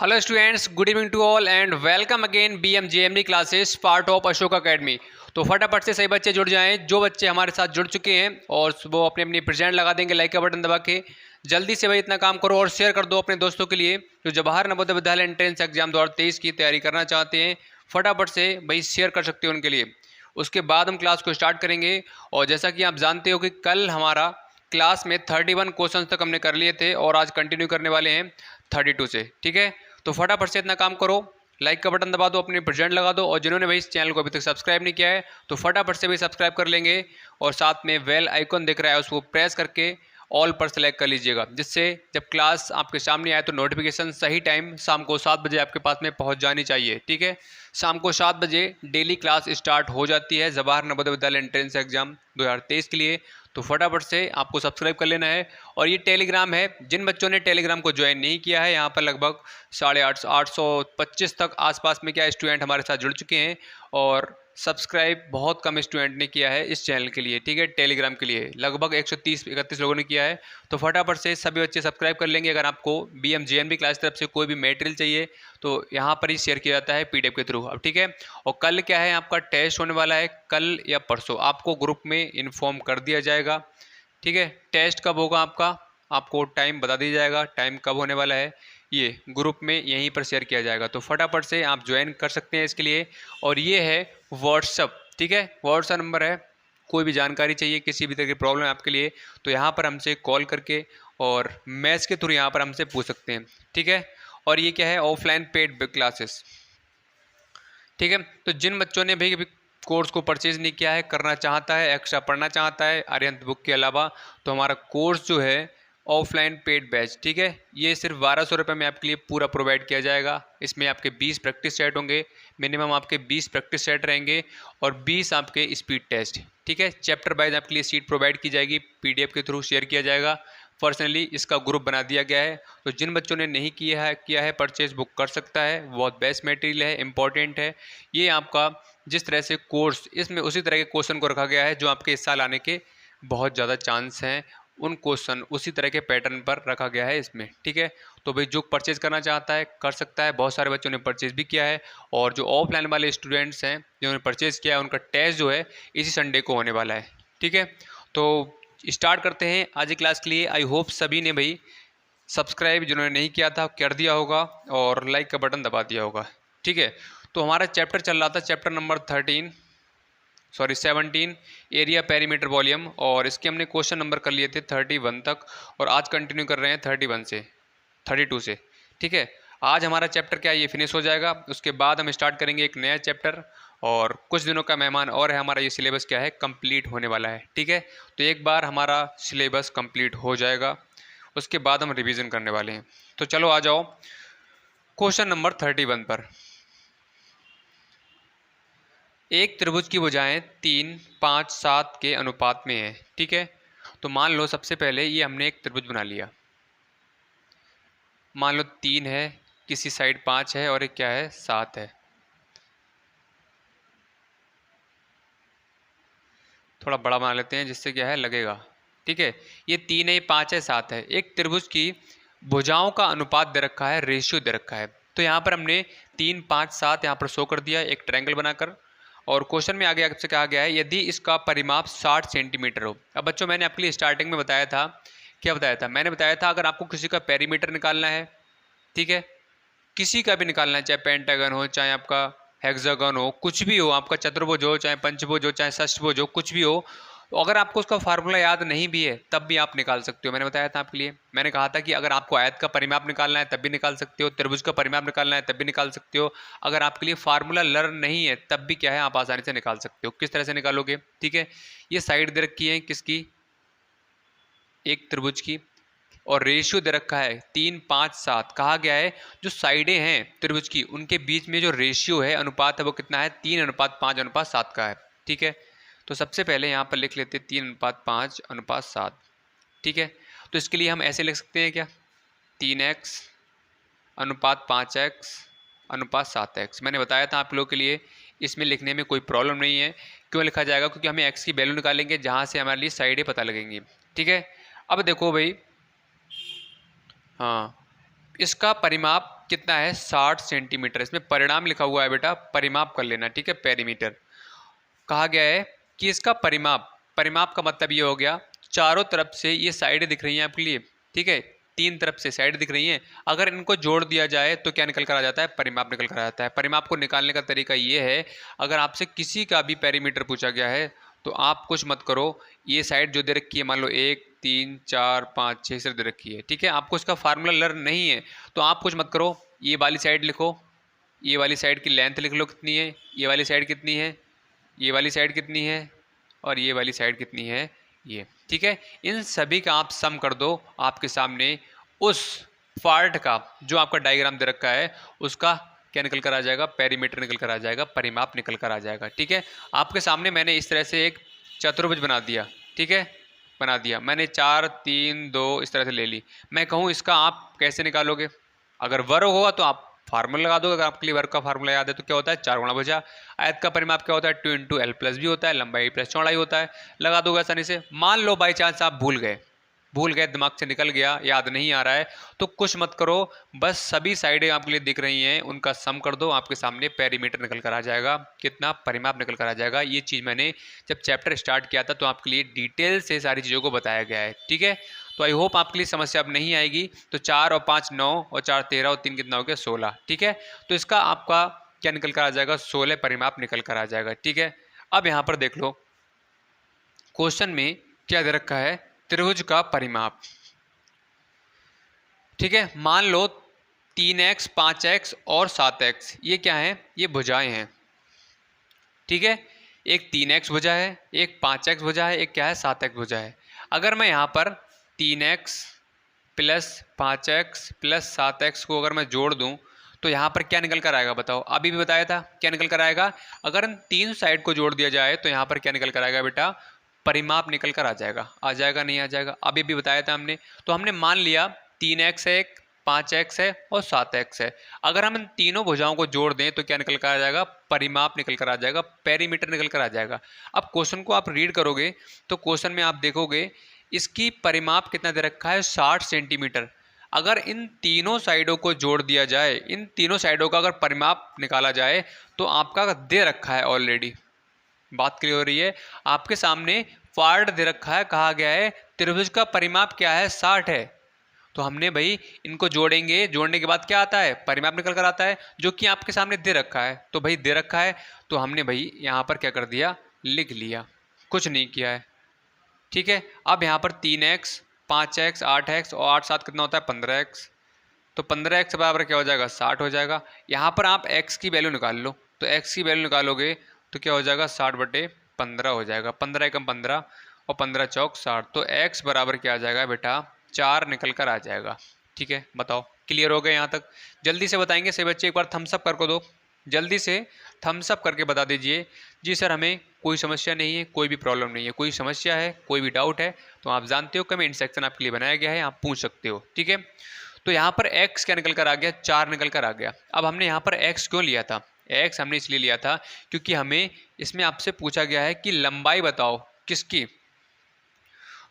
Hello students, good evening to all and welcome again BMJMD classes part of Ashok academy. तो फटाफट से सही बच्चे जुड़ जाएं जो बच्चे हमारे साथ जुड़ चुके हैं और वो अपने अपनी प्रेजेंट लगा देंगे लाइक का बटन दबा के। जल्दी से भाई इतना काम करो और शेयर कर दो अपने दोस्तों के लिए जो जवाहर नवोदय विद्यालय एंट्रेंस एग्जाम 2023 की तैयारी करना चाहते हैं। फटाफट से भाई शेयर कर सकते हो उनके लिए। उसके बाद हम क्लास को स्टार्ट करेंगे और जैसा कि आप जानते हो कि कल हमारा क्लास में 31 क्वेश्चन तक हमने कर लिए थे और आज कंटिन्यू करने वाले हैं 32 से। ठीक है, तो फटाफट से इतना काम करो, लाइक का बटन दबा दो, अपने प्रेजेंट लगा दो और जिन्होंने भाई इस चैनल को अभी तक सब्सक्राइब नहीं किया है तो फटाफट से भी सब्सक्राइब कर लेंगे और साथ में बेल आइकन दिख रहा है उसको प्रेस करके ऑल पर सेलेक्ट कर लीजिएगा, जिससे जब क्लास आपके सामने आए तो नोटिफिकेशन सही टाइम शाम को 7 बजे आपके पास में पहुंच जानी चाहिए। ठीक है, शाम को 7 बजे डेली क्लास स्टार्ट हो जाती है जवाहर नवोदय विद्यालय एंट्रेंस एग्जाम 2023 के लिए। तो फटाफट से आपको सब्सक्राइब कर लेना है। और ये टेलीग्राम है, जिन बच्चों ने टेलीग्राम को ज्वाइन नहीं किया है, यहाँ पर लगभग 825 तक आसपास में क्या स्टूडेंट हमारे साथ जुड़ चुके हैं और सब्सक्राइब बहुत कम स्टूडेंट ने किया है इस चैनल के लिए। ठीक है, टेलीग्राम के लिए लगभग 130-31 लोगों ने किया है। तो फटाफट से सभी बच्चे सब्सक्राइब कर लेंगे। अगर आपको BMJMD क्लास तरफ से कोई भी मटेरियल चाहिए तो यहाँ पर ही शेयर किया जाता है PDF के थ्रू। अब ठीक है, और कल क्या है, आपका टेस्ट होने वाला है, कल या परसों आपको ग्रुप में इन्फॉर्म कर दिया जाएगा। ठीक है, टेस्ट कब होगा आपको टाइम बता दिया जाएगा, टाइम कब होने वाला है ये ग्रुप में यहीं पर शेयर किया जाएगा। तो फटाफट से आप ज्वाइन कर सकते हैं इसके लिए। और ये है व्हाट्सअप। ठीक है, व्हाट्सअप नंबर है, कोई भी जानकारी चाहिए, किसी भी तरह की प्रॉब्लम है आपके लिए तो यहाँ पर हमसे कॉल करके और मैसेज के थ्रू यहाँ पर हमसे पूछ सकते हैं। ठीक है, और ये क्या है, ऑफलाइन पेड क्लासेस। ठीक है, तो जिन बच्चों ने भी कोर्स को परचेज नहीं किया है, करना चाहता है, एक्स्ट्रा पढ़ना चाहता है आर्यंत बुक के अलावा, तो हमारा कोर्स जो है ऑफलाइन पेड बैच, ठीक है, ये सिर्फ 1200 रुपये में आपके लिए पूरा प्रोवाइड किया जाएगा। इसमें आपके 20 प्रैक्टिस सेट होंगे, मिनिमम आपके 20 प्रैक्टिस सेट रहेंगे और 20 आपके स्पीड टेस्ट। ठीक है, चैप्टर वाइज आपके लिए सीट प्रोवाइड की जाएगी, PDF के थ्रू शेयर किया जाएगा। पर्सनली इसका ग्रुप बना दिया गया है, तो जिन बच्चों ने नहीं किया है परचेज बुक कर सकता है। बहुत बेस्ट मटेरियल है, इंपॉर्टेंट है ये आपका। जिस तरह से कोर्स इसमें उसी तरह के क्वेश्चन को रखा गया है जो आपके इस साल आने के बहुत ज़्यादा चांस हैं, उन क्वेश्चन उसी तरह के पैटर्न पर रखा गया है इसमें। ठीक है, तो भाई जो परचेज करना चाहता है कर सकता है। बहुत सारे बच्चों ने परचेज भी किया है और जो ऑफलाइन वाले स्टूडेंट्स हैं जिन्होंने परचेज किया है उनका टेस्ट जो है इसी संडे को होने वाला है। ठीक है, तो स्टार्ट करते हैं आज की क्लास के लिए। आई होप सभी ने भाई सब्सक्राइब जिन्होंने नहीं किया था कर दिया होगा और लाइक का बटन दबा दिया होगा। ठीक है, तो हमारा चैप्टर चल रहा था chapter number 17 area perimeter volume, और इसके हमने क्वेश्चन नंबर कर लिए थे 31 तक और आज कंटिन्यू कर रहे हैं 32 से। ठीक है, आज हमारा चैप्टर क्या है ये फिनिश हो जाएगा, उसके बाद हम स्टार्ट करेंगे एक नया चैप्टर और कुछ दिनों का मेहमान और है हमारा, ये सिलेबस क्या है कंप्लीट होने वाला है। ठीक है, तो एक बार हमारा सिलेबस कंप्लीट हो जाएगा उसके बाद हम रिवीजन करने वाले हैं। तो चलो आ जाओ क्वेश्चन नंबर 31 पर। एक त्रिभुज की भुजाएं 3, 5, 7 के अनुपात में है। ठीक है, तो मान लो सबसे पहले ये हमने एक त्रिभुज बना लिया, मान लो 3 है, किसी साइड 5 है और एक क्या है 7 है। थोड़ा बड़ा बना लेते हैं जिससे क्या है लगेगा। ठीक है, ये 3 है, ये 5 है, 7 है। एक त्रिभुज की भुजाओं का अनुपात दे रखा है, रेशियो दे रखा है। तो यहाँ पर हमने 3, 5, 7 यहाँ पर शो कर दिया एक ट्रायंगल बनाकर और क्वेश्चन में आगे आपसे कहा गया है यदि इसका परिमाप 60 सेंटीमीटर हो। अब बच्चों मैंने आपके लिए स्टार्टिंग में बताया था, क्या बताया था, मैंने बताया था अगर आपको किसी का पेरीमीटर निकालना है, ठीक है, किसी का भी निकालना है, चाहे पेंटागन हो, चाहे आपका हेक्सागन हो, कुछ भी हो, आपका चतुर्भुज हो, चाहे पंचभुज हो, चाहे षष्ठभुज हो, कुछ भी हो, अगर आपको उसका फार्मूला याद नहीं भी है तब भी आप निकाल सकते हो। मैंने बताया था आपके लिए, मैंने कहा था कि अगर आपको आयत का परिमाप निकालना है तब भी निकाल सकते हो, त्रिभुज का परिमाप निकालना है तब भी निकाल सकते हो। अगर आपके लिए फार्मूला लर्न नहीं है तब भी क्या है आप आसानी से निकाल सकते हो। किस तरह से निकालोगे, ठीक है, ये साइड दे रखी है किसकी, एक त्रिभुज की, और रेशियो दे रखा है 3, 5, 7। कहा गया है जो साइडें हैं त्रिभुज की उनके बीच में जो रेशियो है, अनुपात है, वो कितना है 3:5:7 का है। ठीक है, तो सबसे पहले यहाँ पर लिख लेते हैं 3:5:7। ठीक है, तो इसके लिए हम ऐसे लिख सकते हैं क्या, 3x अनुपात 5x अनुपात 7x। मैंने बताया था आप लोगों के लिए इसमें लिखने में कोई प्रॉब्लम नहीं है। क्यों लिखा जाएगा, क्योंकि हमें x की वैल्यू निकालेंगे जहाँ से हमारे लिए साइडें पता लगेंगी। ठीक है, अब देखो भाई, हाँ इसका परिमाप कितना है 60 सेंटीमीटर। इसमें परिणाम लिखा हुआ है बेटा, परिमाप कर लेना, ठीक है। पेरीमीटर कहा गया है कि इसका परिमाप, परिमाप का मतलब ये हो गया चारों तरफ से ये साइडें दिख रही हैं आपके लिए, ठीक है। तीन तरफ से साइड दिख रही हैं, अगर इनको जोड़ दिया जाए तो क्या निकल कर आ जाता है, परिमाप निकल कर आ जाता है। परिमाप को निकालने का तरीका ये है, अगर आपसे किसी का भी पेरीमीटर पूछा गया है तो आप कुछ मत करो, ये साइड जो दे रखी है मान लो 1 3 4 5 6 सिर्फ दे रखी है, ठीक है। आपको इसका फार्मूला लर्न नहीं है तो आप कुछ मत करो, ये वाली साइड लिखो, ये वाली साइड की लेंथ लिख लो कितनी है, ये वाली साइड कितनी है, ये वाली साइड कितनी है, और ये वाली साइड कितनी है, ये, ठीक है। इन सभी का आप सम कर दो, आपके सामने उस पार्ट का जो आपका डायग्राम दे रखा है उसका क्या निकल कर आ जाएगा, पेरीमीटर निकल कर आ जाएगा, परिमाप निकल कर आ जाएगा, ठीक है। आपके सामने मैंने इस तरह से एक चतुर्भुज बना दिया, ठीक है, बना दिया मैंने 4 3 2 इस तरह से ले ली। मैं कहूँ इसका आप कैसे निकालोगे, अगर वर्ग होगा तो आप फार्मूला लगा दो, अगर आपके लिए वर्ग का फार्मूला याद है तो क्या होता है 4 गुणा भुजा। आयत का परिमाप क्या होता है 2 इंटू एल प्लस भी होता है, लंबाई प्लस चौड़ाई होता है, लगा दोगे आसानी से। मान लो बाई चांस आप भूल गए, दिमाग से निकल गया, याद नहीं आ रहा है, तो कुछ मत करो, बस सभी साइडें आपके लिए दिख रही हैं उनका सम कर दो, आपके सामने पेरीमीटर निकल कर आ जाएगा, कितना परिमाप निकल कर आ जाएगा। ये चीज़ मैंने जब चैप्टर स्टार्ट किया था तो आपके लिए डिटेल से सारी चीज़ों को बताया गया है, ठीक है। तो आई होप आपके लिए समस्या अब नहीं आएगी। तो 4 और 5 9 और 4 13 और 3 कितना हो गया 16, ठीक है। तो इसका आपका क्या निकल कर आ जाएगा 16 परिमाप निकल कर आ जाएगा, ठीक है। अब यहाँ पर देख लो क्वेश्चन में क्या दे रखा है, त्रिभुज का परिमाप, ठीक है। मान लो 3x 5x और 7x ये क्या है, ये भुजाएं हैं, ठीक है। एक 3x भुजा है, एक 5x भुजा है, एक क्या है 7x भुजा है। अगर मैं यहाँ पर 3x plus 5x plus 7x को अगर मैं जोड़ दूं तो यहाँ पर क्या निकल कर आएगा बताओ, अभी भी बताया था क्या निकल कर आएगा। अगर इन तीन साइड को जोड़ दिया जाए तो यहाँ पर क्या निकल कर आएगा बेटा, परिमाप निकल कर आ जाएगा नहीं आ जाएगा, अभी भी बताया था हमने। तो हमने मान लिया 3x है, 5x है और 7x है। अगर हम इन तीनों भुजाओं को जोड़ दें तो क्या निकल कर आ जाएगा, परिमाप निकल कर आ जाएगा, पेरीमीटर निकल कर आ जाएगा। अब क्वेश्चन को आप रीड करोगे तो क्वेश्चन में आप देखोगे इसकी परिमाप कितना दे रखा है 60 सेंटीमीटर। अगर इन तीनों साइडों को जोड़ दिया जाए, इन तीनों साइडों का अगर परिमाप निकाला जाए तो आपका दे रखा है ऑलरेडी, बात क्लियर हो रही है। आपके सामने पार्ट दे रखा है, कहा गया है त्रिभुज का परिमाप क्या है 60 है। तो हमने भाई इनको जोड़ेंगे, जोड़ने के बाद क्या आता है, परिमाप निकल कर आता है, जो कि आपके सामने दे रखा है। तो भाई दे रखा है तो हमने भाई यहाँ पर क्या कर दिया, लिख लिया, कुछ नहीं किया है, ठीक है। अब यहाँ पर 3x 5x 8x और 8 7 कितना होता है 15x, तो 15x बराबर क्या हो जाएगा 60 हो जाएगा। यहाँ पर आप x की वैल्यू निकाल लो, तो x की वैल्यू निकालोगे तो क्या हो जाएगा 60/15 हो जाएगा, 15 एकम 15 और 15 चौक 60, तो x बराबर क्या आ जाएगा बेटा 4 निकल कर आ जाएगा, ठीक है। बताओ क्लियर हो गया यहाँ तक, जल्दी से बताएंगे सभी बच्चे, एक बार थम्स अप करके दो, जल्दी से थम्स अप करके बता दीजिए जी सर हमें कोई समस्या नहीं है, कोई भी प्रॉब्लम नहीं है। कोई समस्या है, कोई भी डाउट है तो आप जानते हो कमेंट सेक्शन आपके लिए बनाया गया है, आप पूछ सकते हो, ठीक है। तो यहाँ पर x क्या निकल कर आ गया, 4 निकल कर आ गया। अब हमने यहाँ पर x क्यों लिया था, x हमने इसलिए लिया था क्योंकि हमें इसमें आपसे पूछा गया है कि लंबाई बताओ किसकी,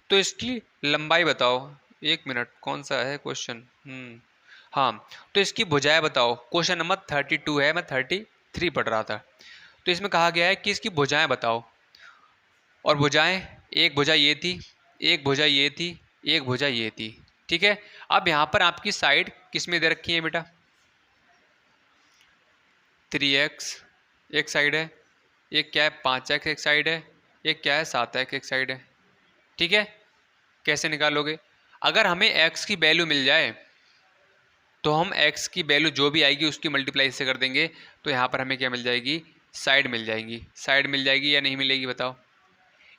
तो इसकी लंबाई बताओ। एक मिनट, कौन सा है क्वेश्चन, हाँ, तो इसकी भुजाएं बताओ। क्वेश्चन नंबर 32 है, मैं 33 पढ़ रहा था। तो इसमें कहा गया है कि इसकी भुजाएं बताओ, और भुजाएं, एक भुजा ये थी, एक भुजा ये थी, एक भुजा ये थी, ठीक है। अब यहाँ पर आपकी साइड किस में दे रखी है बेटा, 3x एक साइड है, एक क्या है 5x एक साइड है, एक क्या है 7x एक साइड है, ठीक है। कैसे निकालोगे, अगर हमें x की वैल्यू मिल जाए तो हम x की वैल्यू जो भी आएगी उसकी मल्टीप्लाई से कर देंगे, तो यहाँ पर हमें क्या मिल जाएगी, साइड मिल जाएगी। साइड मिल जाएगी या नहीं मिलेगी बताओ,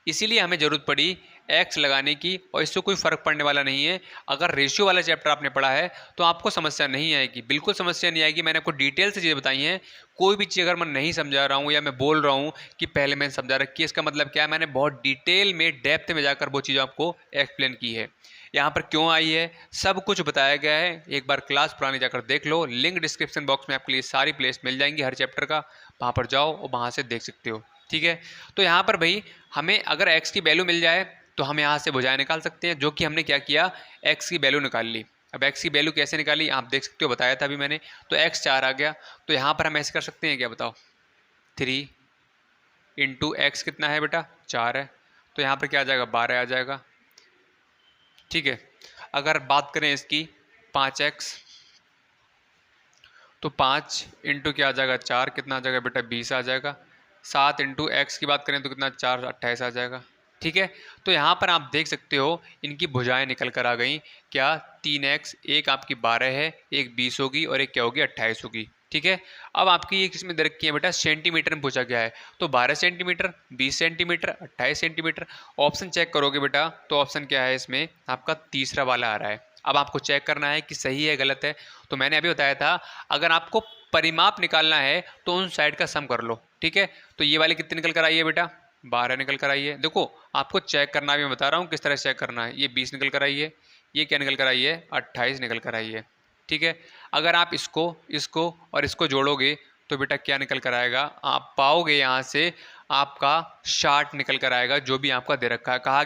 इसीलिए हमें ज़रूरत पड़ी x लगाने की, और इससे कोई फ़र्क पड़ने वाला नहीं है। अगर रेशियो वाला चैप्टर आपने पढ़ा है तो आपको समस्या नहीं आएगी, बिल्कुल समस्या नहीं आएगी। मैंने आपको डिटेल से चीज़ें बताई हैं, कोई भी चीज़ अगर मैं नहीं समझा रहा हूँ या मैं बोल रहा हूँ कि पहले मैंने समझा रखी है, इसका मतलब क्या है, मैंने बहुत डिटेल में डेप्थ में जाकर वो चीज़ आपको एक्सप्लेन की है। यहाँ पर क्यों आई है सब कुछ बताया गया है, एक बार क्लास पुरानी जाकर देख लो, लिंक डिस्क्रिप्शन बॉक्स में आपके लिए सारी प्लेलिस्ट मिल जाएंगी हर चैप्टर का, वहाँ पर जाओ और वहाँ से देख सकते हो, ठीक है। तो यहाँ पर भाई हमें अगर x की वैल्यू मिल जाए तो हम यहाँ से भुजाएं निकाल सकते हैं, जो कि हमने क्या किया, x की वैल्यू निकाल ली। अब x की वैल्यू कैसे निकाली आप देख सकते हो, बताया था अभी मैंने। तो x 4 आ गया, तो यहाँ पर हम ऐसे कर सकते हैं क्या बताओ, 3 इंटू एक्स कितना है बेटा 4 है, तो यहाँ पर क्या आ जाएगा 12 आ जाएगा। ठीक है, अगर बात करें इसकी 5x, तो 5 इंटू क्या आ जाएगा 4, कितना आ जाएगा बेटा 20 आ जाएगा। 7 इंटू एक्स की बात करें तो कितना 4 28 आ जाएगा। ठीक है, तो यहाँ पर आप देख सकते हो इनकी भुजाएं निकल कर आ गई, क्या 3x, एक आपकी 12 है, एक 20 होगी और एक क्या होगी 28 होगी। ठीक है, अब आपकी ये किसमें दे रखी है बेटा, सेंटीमीटर में पूछा गया है, तो 12 centimetre, 20 centimetre, 28 centimetre. Option check करोगे बेटा तो ऑप्शन क्या है इसमें आपका तीसरा वाला आ रहा है। अब आपको चेक करना है कि सही है गलत है। तो मैंने अभी बताया था अगर आपको परिमाप निकालना है तो उन साइड का सम कर लो। ठीक है, तो ये वाली कितनी निकल कर आई है बेटा 12 निकल कर आई है। देखो आपको चेक करना भी मैं बता रहा हूँ किस तरह से चेक करना है। ये 20 निकल कर आई है, ये क्या निकल कर आई है 28 निकल कर आई है। ठीक है, अगर आप इसको इसको और इसको जोड़ोगे तो बेटा क्या निकल कर आएगा, आप पाओगे यहाँ से आपका 60 निकल कर आएगा, जो भी आपका दे रखा है। कहा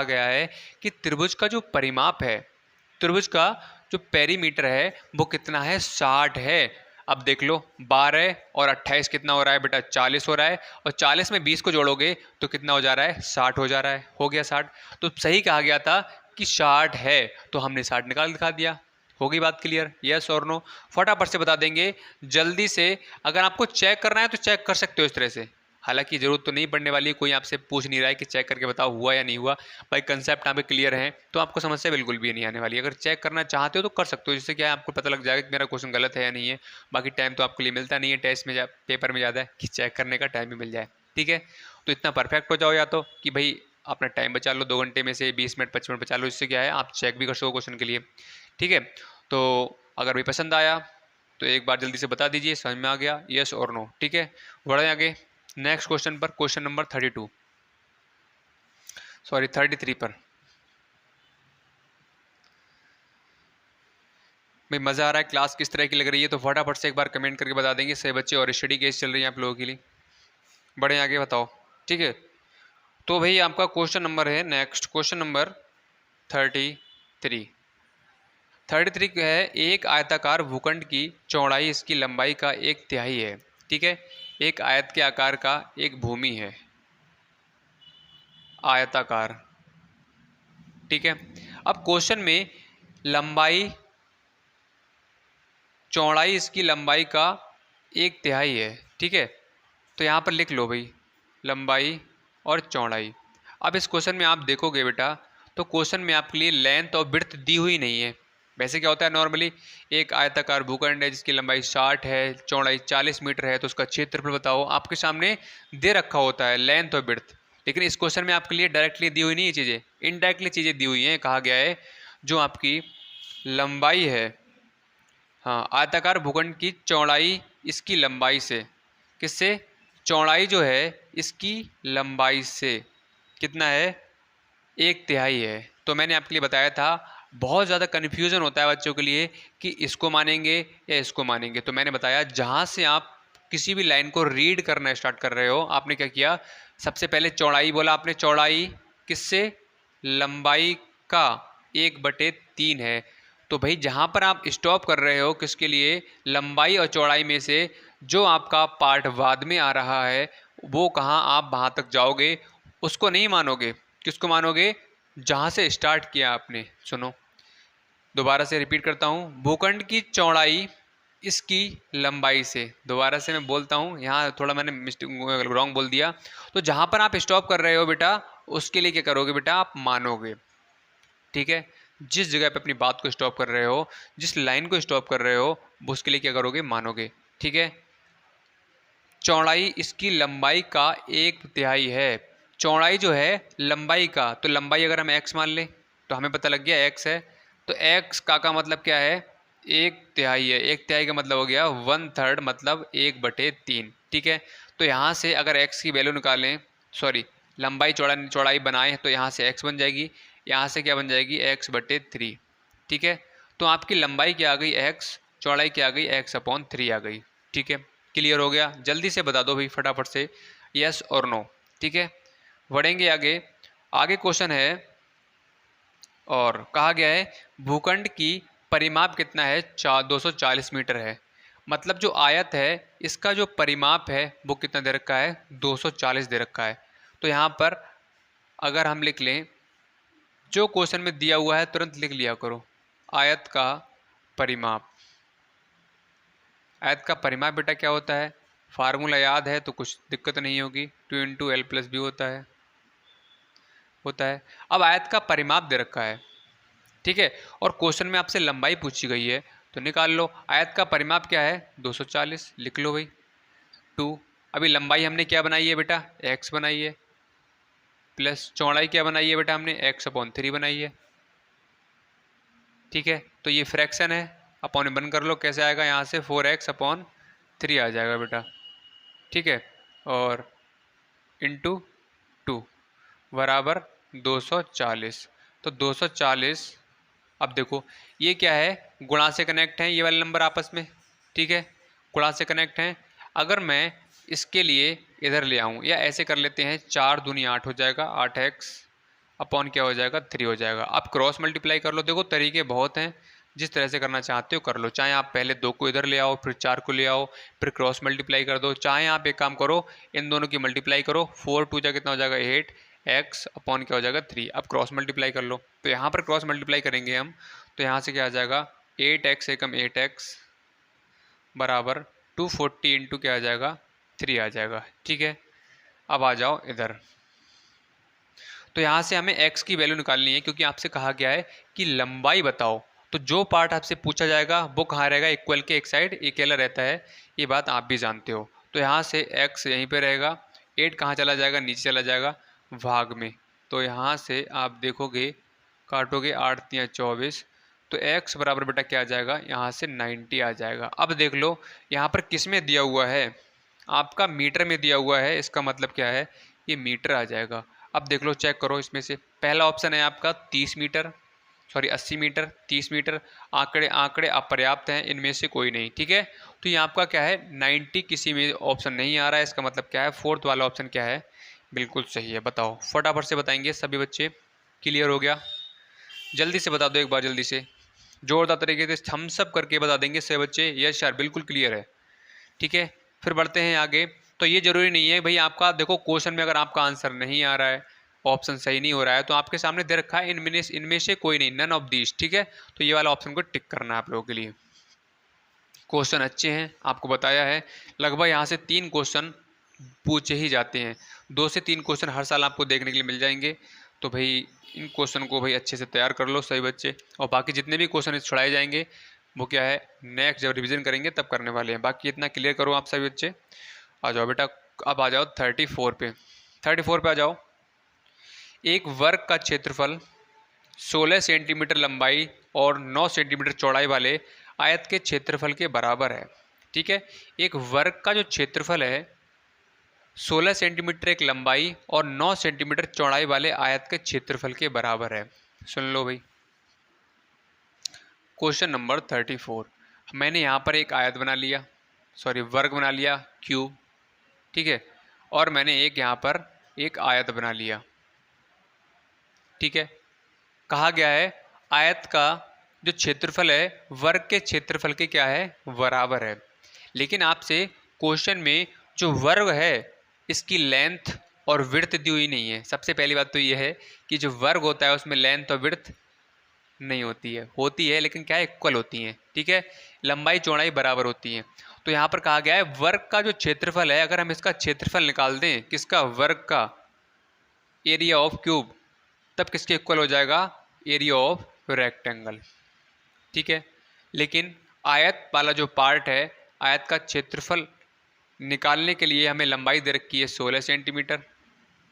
गया है कि त्रिभुज का जो परिमाप है, त्रिभुज का जो पेरीमीटर है वो कितना है 60 है। अब देख लो 12 और 28 कितना हो रहा है बेटा 40 हो रहा है, और 40 में 20 को जोड़ोगे तो कितना हो जा रहा है 60 हो जा रहा है, हो गया 60। तो सही कहा गया था कि 60 है, तो हमने 60 निकाल दिखा दिया। हो गई बात क्लियर, यस और नो। फटाफट से बता देंगे जल्दी से। अगर आपको चेक करना है तो चेक कर सकते हो इस तरह से, हालांकि जरूरत तो नहीं पड़ने वाली है, कोई आपसे पूछ नहीं रहा है कि चेक करके बताओ हुआ या नहीं हुआ। भाई कंसेप्ट यहाँ पे क्लियर है तो आपको समस्या बिल्कुल भी नहीं आने वाली है। अगर चेक करना चाहते हो तो कर सकते हो, जिससे क्या है आपको पता लग जाएगा कि मेरा क्वेश्चन गलत है या नहीं है। बाकी टाइम तो आपके लिए मिलता नहीं है टेस्ट में, पेपर में ज़्यादा है कि चेक करने का टाइम भी मिल जाए। ठीक है, तो इतना परफेक्ट हो जाओ या तो कि भाई अपना टाइम बचा लो, 2 घंटे में से 20 मिनट 25 मिनट बचा लो, इससे क्या है आप चेक भी कर सको क्वेश्चन के लिए। ठीक है, तो अगर भी पसंद आया तो एक बार जल्दी से बता दीजिए समझ में आ गया यस और नो। ठीक है, बढ़े आगे नेक्स्ट क्वेश्चन पर, क्वेश्चन नंबर 32 सॉरी 33 पर। भाई मज़ा आ रहा है, क्लास किस तरह की लग रही है तो फटाफट से एक बार कमेंट करके बता देंगे सही बच्चे, और स्टडी केस चल रही है आप लोगों के लिए। बढ़े आगे बताओ। ठीक है, तो भाई आपका क्वेश्चन नंबर है नेक्स्ट, क्वेश्चन नंबर 33। 33 है, एक आयताकार भूखंड की चौड़ाई इसकी लंबाई का 1/3 है। ठीक है, एक आयत के आकार का एक भूमि है आयताकार। ठीक है, अब क्वेश्चन में लंबाई चौड़ाई इसकी लंबाई का 1/3 है। ठीक है, तो यहाँ पर लिख लो भाई लंबाई और चौड़ाई। अब इस क्वेश्चन में आप देखोगे बेटा तो क्वेश्चन में आपके लिए लेंथ और विड्थ दी हुई नहीं है। वैसे क्या होता है नॉर्मली, एक आयताकार भूखंड है जिसकी लंबाई 60 है, चौड़ाई 40 मीटर है, तो उसका क्षेत्रफल बताओ, आपके सामने दे रखा होता है लेंथ और विड्थ। लेकिन इस क्वेश्चन में आपके लिए डायरेक्टली दी हुई नहीं है चीज़ें, इनडायरेक्टली चीज़ें दी हुई हैं। कहा गया है जो आपकी लंबाई है, हाँ आयताकार भूखंड की चौड़ाई इसकी लंबाई से, किससे, चौड़ाई जो है इसकी लंबाई से कितना है 1/3 है। तो मैंने आपके लिए बताया था बहुत ज़्यादा कन्फ्यूज़न होता है बच्चों के लिए कि इसको मानेंगे या इसको मानेंगे। तो मैंने बताया जहाँ से आप किसी भी लाइन को रीड करना स्टार्ट कर रहे हो, आपने क्या किया, सबसे पहले चौड़ाई बोला आपने, चौड़ाई किससे, लंबाई का 1/3 है। तो भाई जहाँ पर आप स्टॉप कर रहे हो किसके लिए, लंबाई और चौड़ाई में से जो आपका पार्ट बाद में आ रहा है वो कहाँ आप वहाँ तक जाओगे, उसको नहीं मानोगे। किसको मानोगे, जहाँ से स्टार्ट किया आपने। सुनो दोबारा से रिपीट करता हूँ, भूखंड की चौड़ाई इसकी लंबाई से, दोबारा से मैं बोलता हूँ, यहाँ थोड़ा मैंने मिस्टेक रॉन्ग बोल दिया। तो जहाँ पर आप स्टॉप कर रहे हो बेटा उसके लिए क्या करोगे बेटा, आप मानोगे। ठीक है, जिस जगह पे अपनी बात को स्टॉप कर रहे हो, जिस लाइन को स्टॉप कर रहे हो उसके लिए क्या करोगे, मानोगे। ठीक है, चौड़ाई इसकी लंबाई का 1/3 है। चौड़ाई जो है लंबाई का, तो लंबाई अगर हम x मान लें तो हमें पता लग गया x है, तो x का मतलब क्या है 1/3 है। 1/3 का मतलब हो गया 1/3, मतलब 1/3। ठीक है, तो यहाँ से अगर x की वैल्यू निकालें, सॉरी लंबाई चौड़ाई बनाएं तो यहाँ से x बन जाएगी, यहाँ से क्या बन जाएगी x/3। ठीक है, तो आपकी लंबाई क्या आ गई x, चौड़ाई क्या आ गई x/3 आ गई। ठीक है, क्लियर हो गया, जल्दी से बता दो भाई फटाफट से यस और नो। ठीक है, बढ़ेंगे आगे क्वेश्चन है, और कहा गया है भूखंड की परिमाप कितना है, 240 मीटर है। मतलब जो आयत है इसका जो परिमाप है वो कितना दे रखा है, 240 दे रखा है। तो यहाँ पर अगर हम लिख लें जो क्वेश्चन में दिया हुआ है तुरंत लिख लिया करो, आयत का परिमाप। आयत का परिमाप बेटा क्या होता है, फार्मूला याद है तो कुछ दिक्कत नहीं होगी, 2 × L+B होता है। अब आयत का परिमाप दे रखा है, ठीक है, और क्वेश्चन में आपसे लंबाई पूछी गई है तो निकाल लो। आयत का परिमाप क्या है, 240, लिख लो भाई 2। अभी लंबाई हमने क्या बनाई है बेटा, x बनाई है, प्लस चौड़ाई क्या बनाई है बेटा हमने, x/3 बनाई है, ठीक है। तो ये फ्रैक्शन है, अपॉन में बंद कर लो, कैसे आएगा यहाँ से, 4x/3 आ जाएगा बेटा, ठीक है। और इंटू 2 बराबर 240। तो 240, अब देखो ये क्या है, गुणा से कनेक्ट हैं ये वाले नंबर आपस में, ठीक है, गुणा से कनेक्ट हैं। अगर मैं इसके लिए इधर ले आऊँ या ऐसे कर लेते हैं, 4 दूनी 8 हो जाएगा, 8x अपॉन क्या हो जाएगा, 3 हो जाएगा। अब क्रॉस मल्टीप्लाई कर लो, देखो तरीके बहुत हैं, जिस तरह से करना चाहते हो कर लो। चाहे आप पहले 2 को इधर ले आओ, फिर 4 को ले आओ, फिर क्रॉस मल्टीप्लाई कर दो, चाहे आप एक काम करो इन दोनों की मल्टीप्लाई करो, 4 2 जा कितना हो जाएगा 8x अपॉन क्या हो जाएगा 3। अब क्रॉस मल्टीप्लाई कर लो, तो यहाँ पर क्रॉस मल्टीप्लाई करेंगे हम, तो यहाँ से क्या आ जाएगा 8x एकम 8x बराबर 240 इंटू क्या आ जाएगा 3 आ जाएगा, ठीक है। अब आ जाओ इधर, तो यहाँ से हमें x की वैल्यू निकालनी है, क्योंकि आपसे कहा गया है कि लंबाई बताओ। तो जो पार्ट आपसे पूछा जाएगा वो कहाँ रहेगा, इक्वल के एक साइड अकेला रहता है, ये बात आप भी जानते हो। तो यहाँ से x यहीं पे रहेगा, 8 कहाँ चला जाएगा, नीचे चला जाएगा भाग में। तो यहाँ से आप देखोगे काटोगे 8 × 24, तो x बराबर बेटा क्या आ जाएगा, यहाँ से 90 आ जाएगा। अब देख लो यहाँ पर किस में दिया हुआ है, आपका मीटर में दिया हुआ है, इसका मतलब क्या है, ये मीटर आ जाएगा। अब देख लो चेक करो, इसमें से पहला ऑप्शन है आपका 30 मीटर, सॉरी 80 मीटर, 30 मीटर, आंकड़े आंकड़े अपर्याप्त हैं, इनमें से कोई नहीं, ठीक है। तो ये आपका क्या है 90, किसी में ऑप्शन नहीं आ रहा है, इसका मतलब क्या है फोर्थ वाला ऑप्शन क्या है, बिल्कुल सही है। बताओ फटाफट से बताएंगे सभी बच्चे, क्लियर हो गया, जल्दी से बता दो एक बार, जल्दी से जोरदार तरीके से थम्स अप करके बता देंगे सभी बच्चे, यस यार बिल्कुल क्लियर है, ठीक है। फिर बढ़ते हैं आगे। तो ये जरूरी नहीं है भाई, आपका देखो क्वेश्चन में अगर आपका आंसर नहीं आ रहा है, ऑप्शन सही नहीं हो रहा है, तो आपके सामने दे रखा है इनमें से कोई नहीं, नन ऑफ दीज, ठीक है। तो ये वाला ऑप्शन को टिक करना है आप लोगों के लिए। क्वेश्चन अच्छे हैं, आपको बताया है, लगभग यहाँ से 3 क्वेश्चन पूछे ही जाते हैं, 2 से 3 क्वेश्चन हर साल आपको देखने के लिए मिल जाएंगे। तो भाई इन क्वेश्चन को भाई अच्छे से तैयार कर लो सभी बच्चे, और बाकी जितने भी क्वेश्चन छुड़ाए जाएंगे वो क्या है नेक्स्ट जब रिवीजन करेंगे तब करने वाले हैं। बाकी इतना क्लियर करो आप सभी बच्चे। आ जाओ बेटा, अब आ जाओ 34 पे, 34 पे आ जाओ। एक वर्ग का क्षेत्रफल 16 सेंटीमीटर लंबाई और 9 सेंटीमीटर चौड़ाई वाले आयत के क्षेत्रफल के बराबर है, ठीक है। एक वर्ग का जो क्षेत्रफल है 16 सेंटीमीटर एक लंबाई और 9 सेंटीमीटर चौड़ाई वाले आयत के क्षेत्रफल के बराबर है। सुन लो भाई, क्वेश्चन नंबर 34। मैंने यहाँ पर एक आयत बना लिया, सॉरी वर्ग बना लिया, क्यूब, ठीक है, और मैंने एक यहाँ पर एक आयत बना लिया, ठीक है। कहा गया है आयत का जो क्षेत्रफल है वर्ग के क्षेत्रफल के क्या है, बराबर है। लेकिन आपसे क्वेश्चन में जो वर्ग है इसकी लेंथ और विड्थ दी हुई नहीं है। सबसे पहली बात तो ये है कि जो वर्ग होता है उसमें लेंथ और विड्थ नहीं होती है लेकिन क्या है इक्वल होती हैं, ठीक है, लंबाई चौड़ाई बराबर होती हैं। तो यहाँ पर कहा गया है वर्ग का जो क्षेत्रफल है, अगर हम इसका क्षेत्रफल निकाल दें किसका, वर्ग का, एरिया ऑफ क्यूब, तब किसके इक्वल हो जाएगा, एरिया ऑफ रेक्टेंगल, ठीक है। लेकिन आयत वाला जो पार्ट है, आयत का क्षेत्रफल निकालने के लिए हमें लंबाई दे रखी है 16 सेंटीमीटर,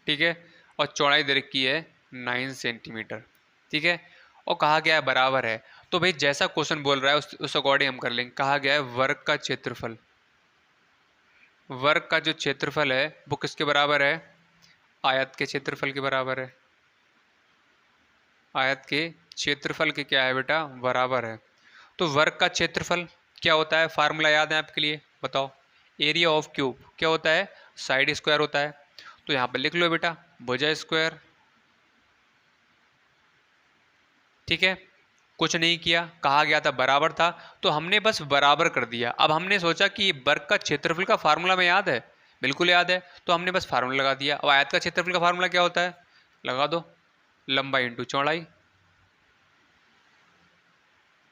ठीक है, और चौड़ाई दे रखी है 9 सेंटीमीटर, ठीक है, और कहा गया है बराबर है। तो भाई जैसा क्वेश्चन बोल रहा है उस अकॉर्डिंग हम कर लेंगे। कहा गया है वर्ग का क्षेत्रफल, वर्ग का जो क्षेत्रफल है वो किसके बराबर है, आयत के क्षेत्रफल के बराबर है। आयत के क्षेत्रफल के क्या है बेटा, बराबर है। तो वर्ग का क्षेत्रफल क्या होता है, फार्मूला याद है आपके लिए, बताओ, एरिया ऑफ क्यूब क्या होता है, साइड स्क्वायर होता है। तो यहाँ पर लिख लो बेटा भुजा स्क्वायर, ठीक है। कुछ नहीं किया, कहा गया था बराबर था, तो हमने बस बराबर कर दिया। अब हमने सोचा कि ये वर्ग का क्षेत्रफल का फार्मूला में याद है, बिल्कुल याद है, तो हमने बस फार्मूला लगा दिया। अब आयत का क्षेत्रफल का फार्मूला क्या होता है, लगा दो, लंबाई इंटू चौड़ाई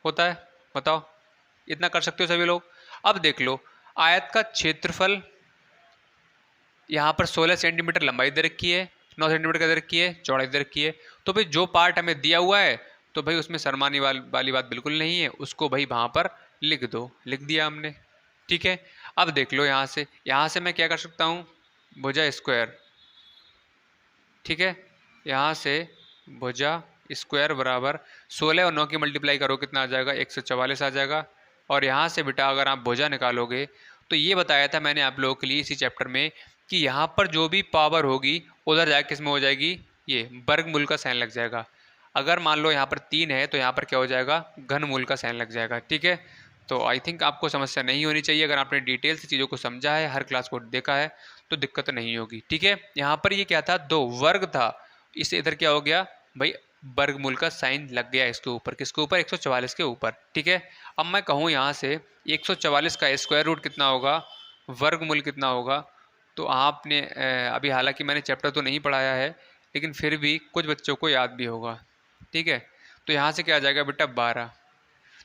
होता है। बताओ, इतना कर सकते हो सभी लोग। अब देख लो, आयत का क्षेत्रफल यहाँ पर 16 सेंटीमीटर लंबाई दे रखी है, 9 सेंटीमीटर का दे रखी है, चौड़ाई दे रखी है। तो भाई जो पार्ट हमें दिया हुआ है, तो भाई उसमें शर्माने वाली बात बिल्कुल नहीं है, उसको भाई वहाँ पर लिख दो, लिख दिया हमने। ठीक है, अब देख लो यहाँ से मैं क्या कर सकता हूँ, भुजा स्क्वायर। ठीक है, यहाँ से भुजा स्क्वायर बराबर 16 और 9 की मल्टीप्लाई करो, कितना आ जाएगा, 144 आ जाएगा। और यहाँ से बेटा अगर आप भुजा निकालोगे, तो ये बताया था मैंने आप लोगों के लिए इसी चैप्टर में कि यहाँ पर जो भी पावर होगी उधर जाके किस में हो जाएगी, ये वर्गमूल का साइन लग जाएगा। अगर मान लो यहाँ पर 3 है तो यहाँ पर क्या हो जाएगा, घनमूल का साइन लग जाएगा। ठीक है, तो आई थिंक आपको समस्या नहीं होनी चाहिए। अगर आपने डिटेल से चीज़ों को समझा है, हर क्लास को देखा है, तो दिक्कत नहीं होगी। ठीक है, यहाँ पर ये क्या था, 2 वर्ग था, इससे इधर क्या हो गया भाई, वर्गमूल का साइन लग गया इसके ऊपर, किसके ऊपर, 144 के ऊपर। ठीक है, अब मैं कहूँ यहाँ से 144 का स्क्वायर रूट कितना होगा, वर्गमूल कितना होगा, तो आपने अभी हालांकि मैंने चैप्टर तो नहीं पढ़ाया है, लेकिन फिर भी कुछ बच्चों को याद भी होगा। ठीक है, तो यहाँ से क्या आ जाएगा बेटा, 12।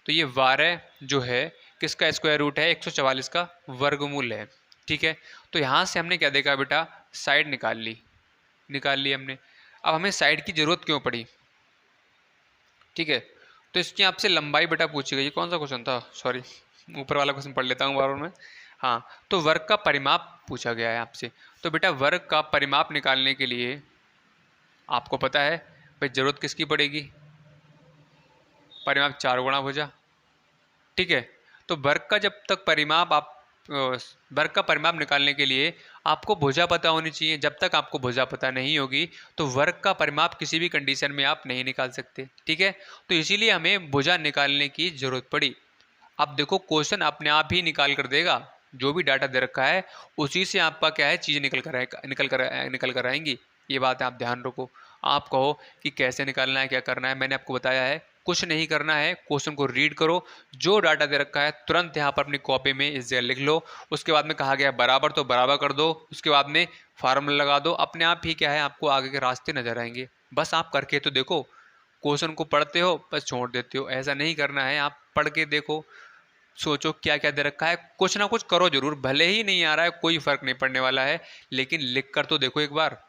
तो ये 12 जो है किसका स्क्वायर रूट है, 144 का वर्गमूल है। ठीक है, तो यहाँ से हमने क्या देखा बेटा, साइड निकाल ली हमने। अब हमें साइड की जरूरत क्यों पड़ी, ठीक है, तो इसकी आपसे लंबाई बेटा पूछी गई। कौन सा क्वेश्चन था, सॉरी, ऊपर वाला क्वेश्चन पढ़ लेता हूँ बार बार में। हाँ, तो वर्ग का परिमाप पूछा गया है आपसे। तो बेटा वर्ग का परिमाप निकालने के लिए आपको पता है भाई जरूरत किसकी पड़ेगी, परिमाप 4 गुणा भुजा। ठीक है, तो वर्ग का जब तक परिमाप आप वर्ग का परिमाप निकालने के लिए आपको भुजा पता होनी चाहिए। जब तक आपको भुजा पता नहीं होगी तो वर्ग का परिमाप किसी भी कंडीशन में आप नहीं निकाल सकते। ठीक है, तो इसीलिए हमें भुजा निकालने की जरूरत पड़ी। अब देखो क्वेश्चन अपने आप ही निकाल कर देगा, जो भी डाटा दे रखा है उसी से आपका क्या है, चीज़ निकल कर आएंगी। ये बात आप ध्यान रखो। आप कहो कि कैसे निकालना है, क्या करना है, मैंने आपको बताया है। कुछ नहीं करना है, क्वेश्चन को रीड करो, जो डाटा दे रखा है तुरंत यहाँ पर अपनी कॉपी में इस जगह लिख लो। उसके बाद में कहा गया बराबर, तो बराबर कर दो। उसके बाद में फार्मूला लगा दो, अपने आप ही क्या है आपको आगे के रास्ते नजर आएंगे। बस आप करके तो देखो, क्वेश्चन को पढ़ते हो बस छोड़ देते हो, ऐसा नहीं करना है। आप पढ़ के देखो, सोचो क्या क्या दे रखा है, कुछ ना कुछ करो जरूर। भले ही नहीं आ रहा है कोई फर्क नहीं पड़ने वाला है, लेकिन लिख कर तो देखो एक बार।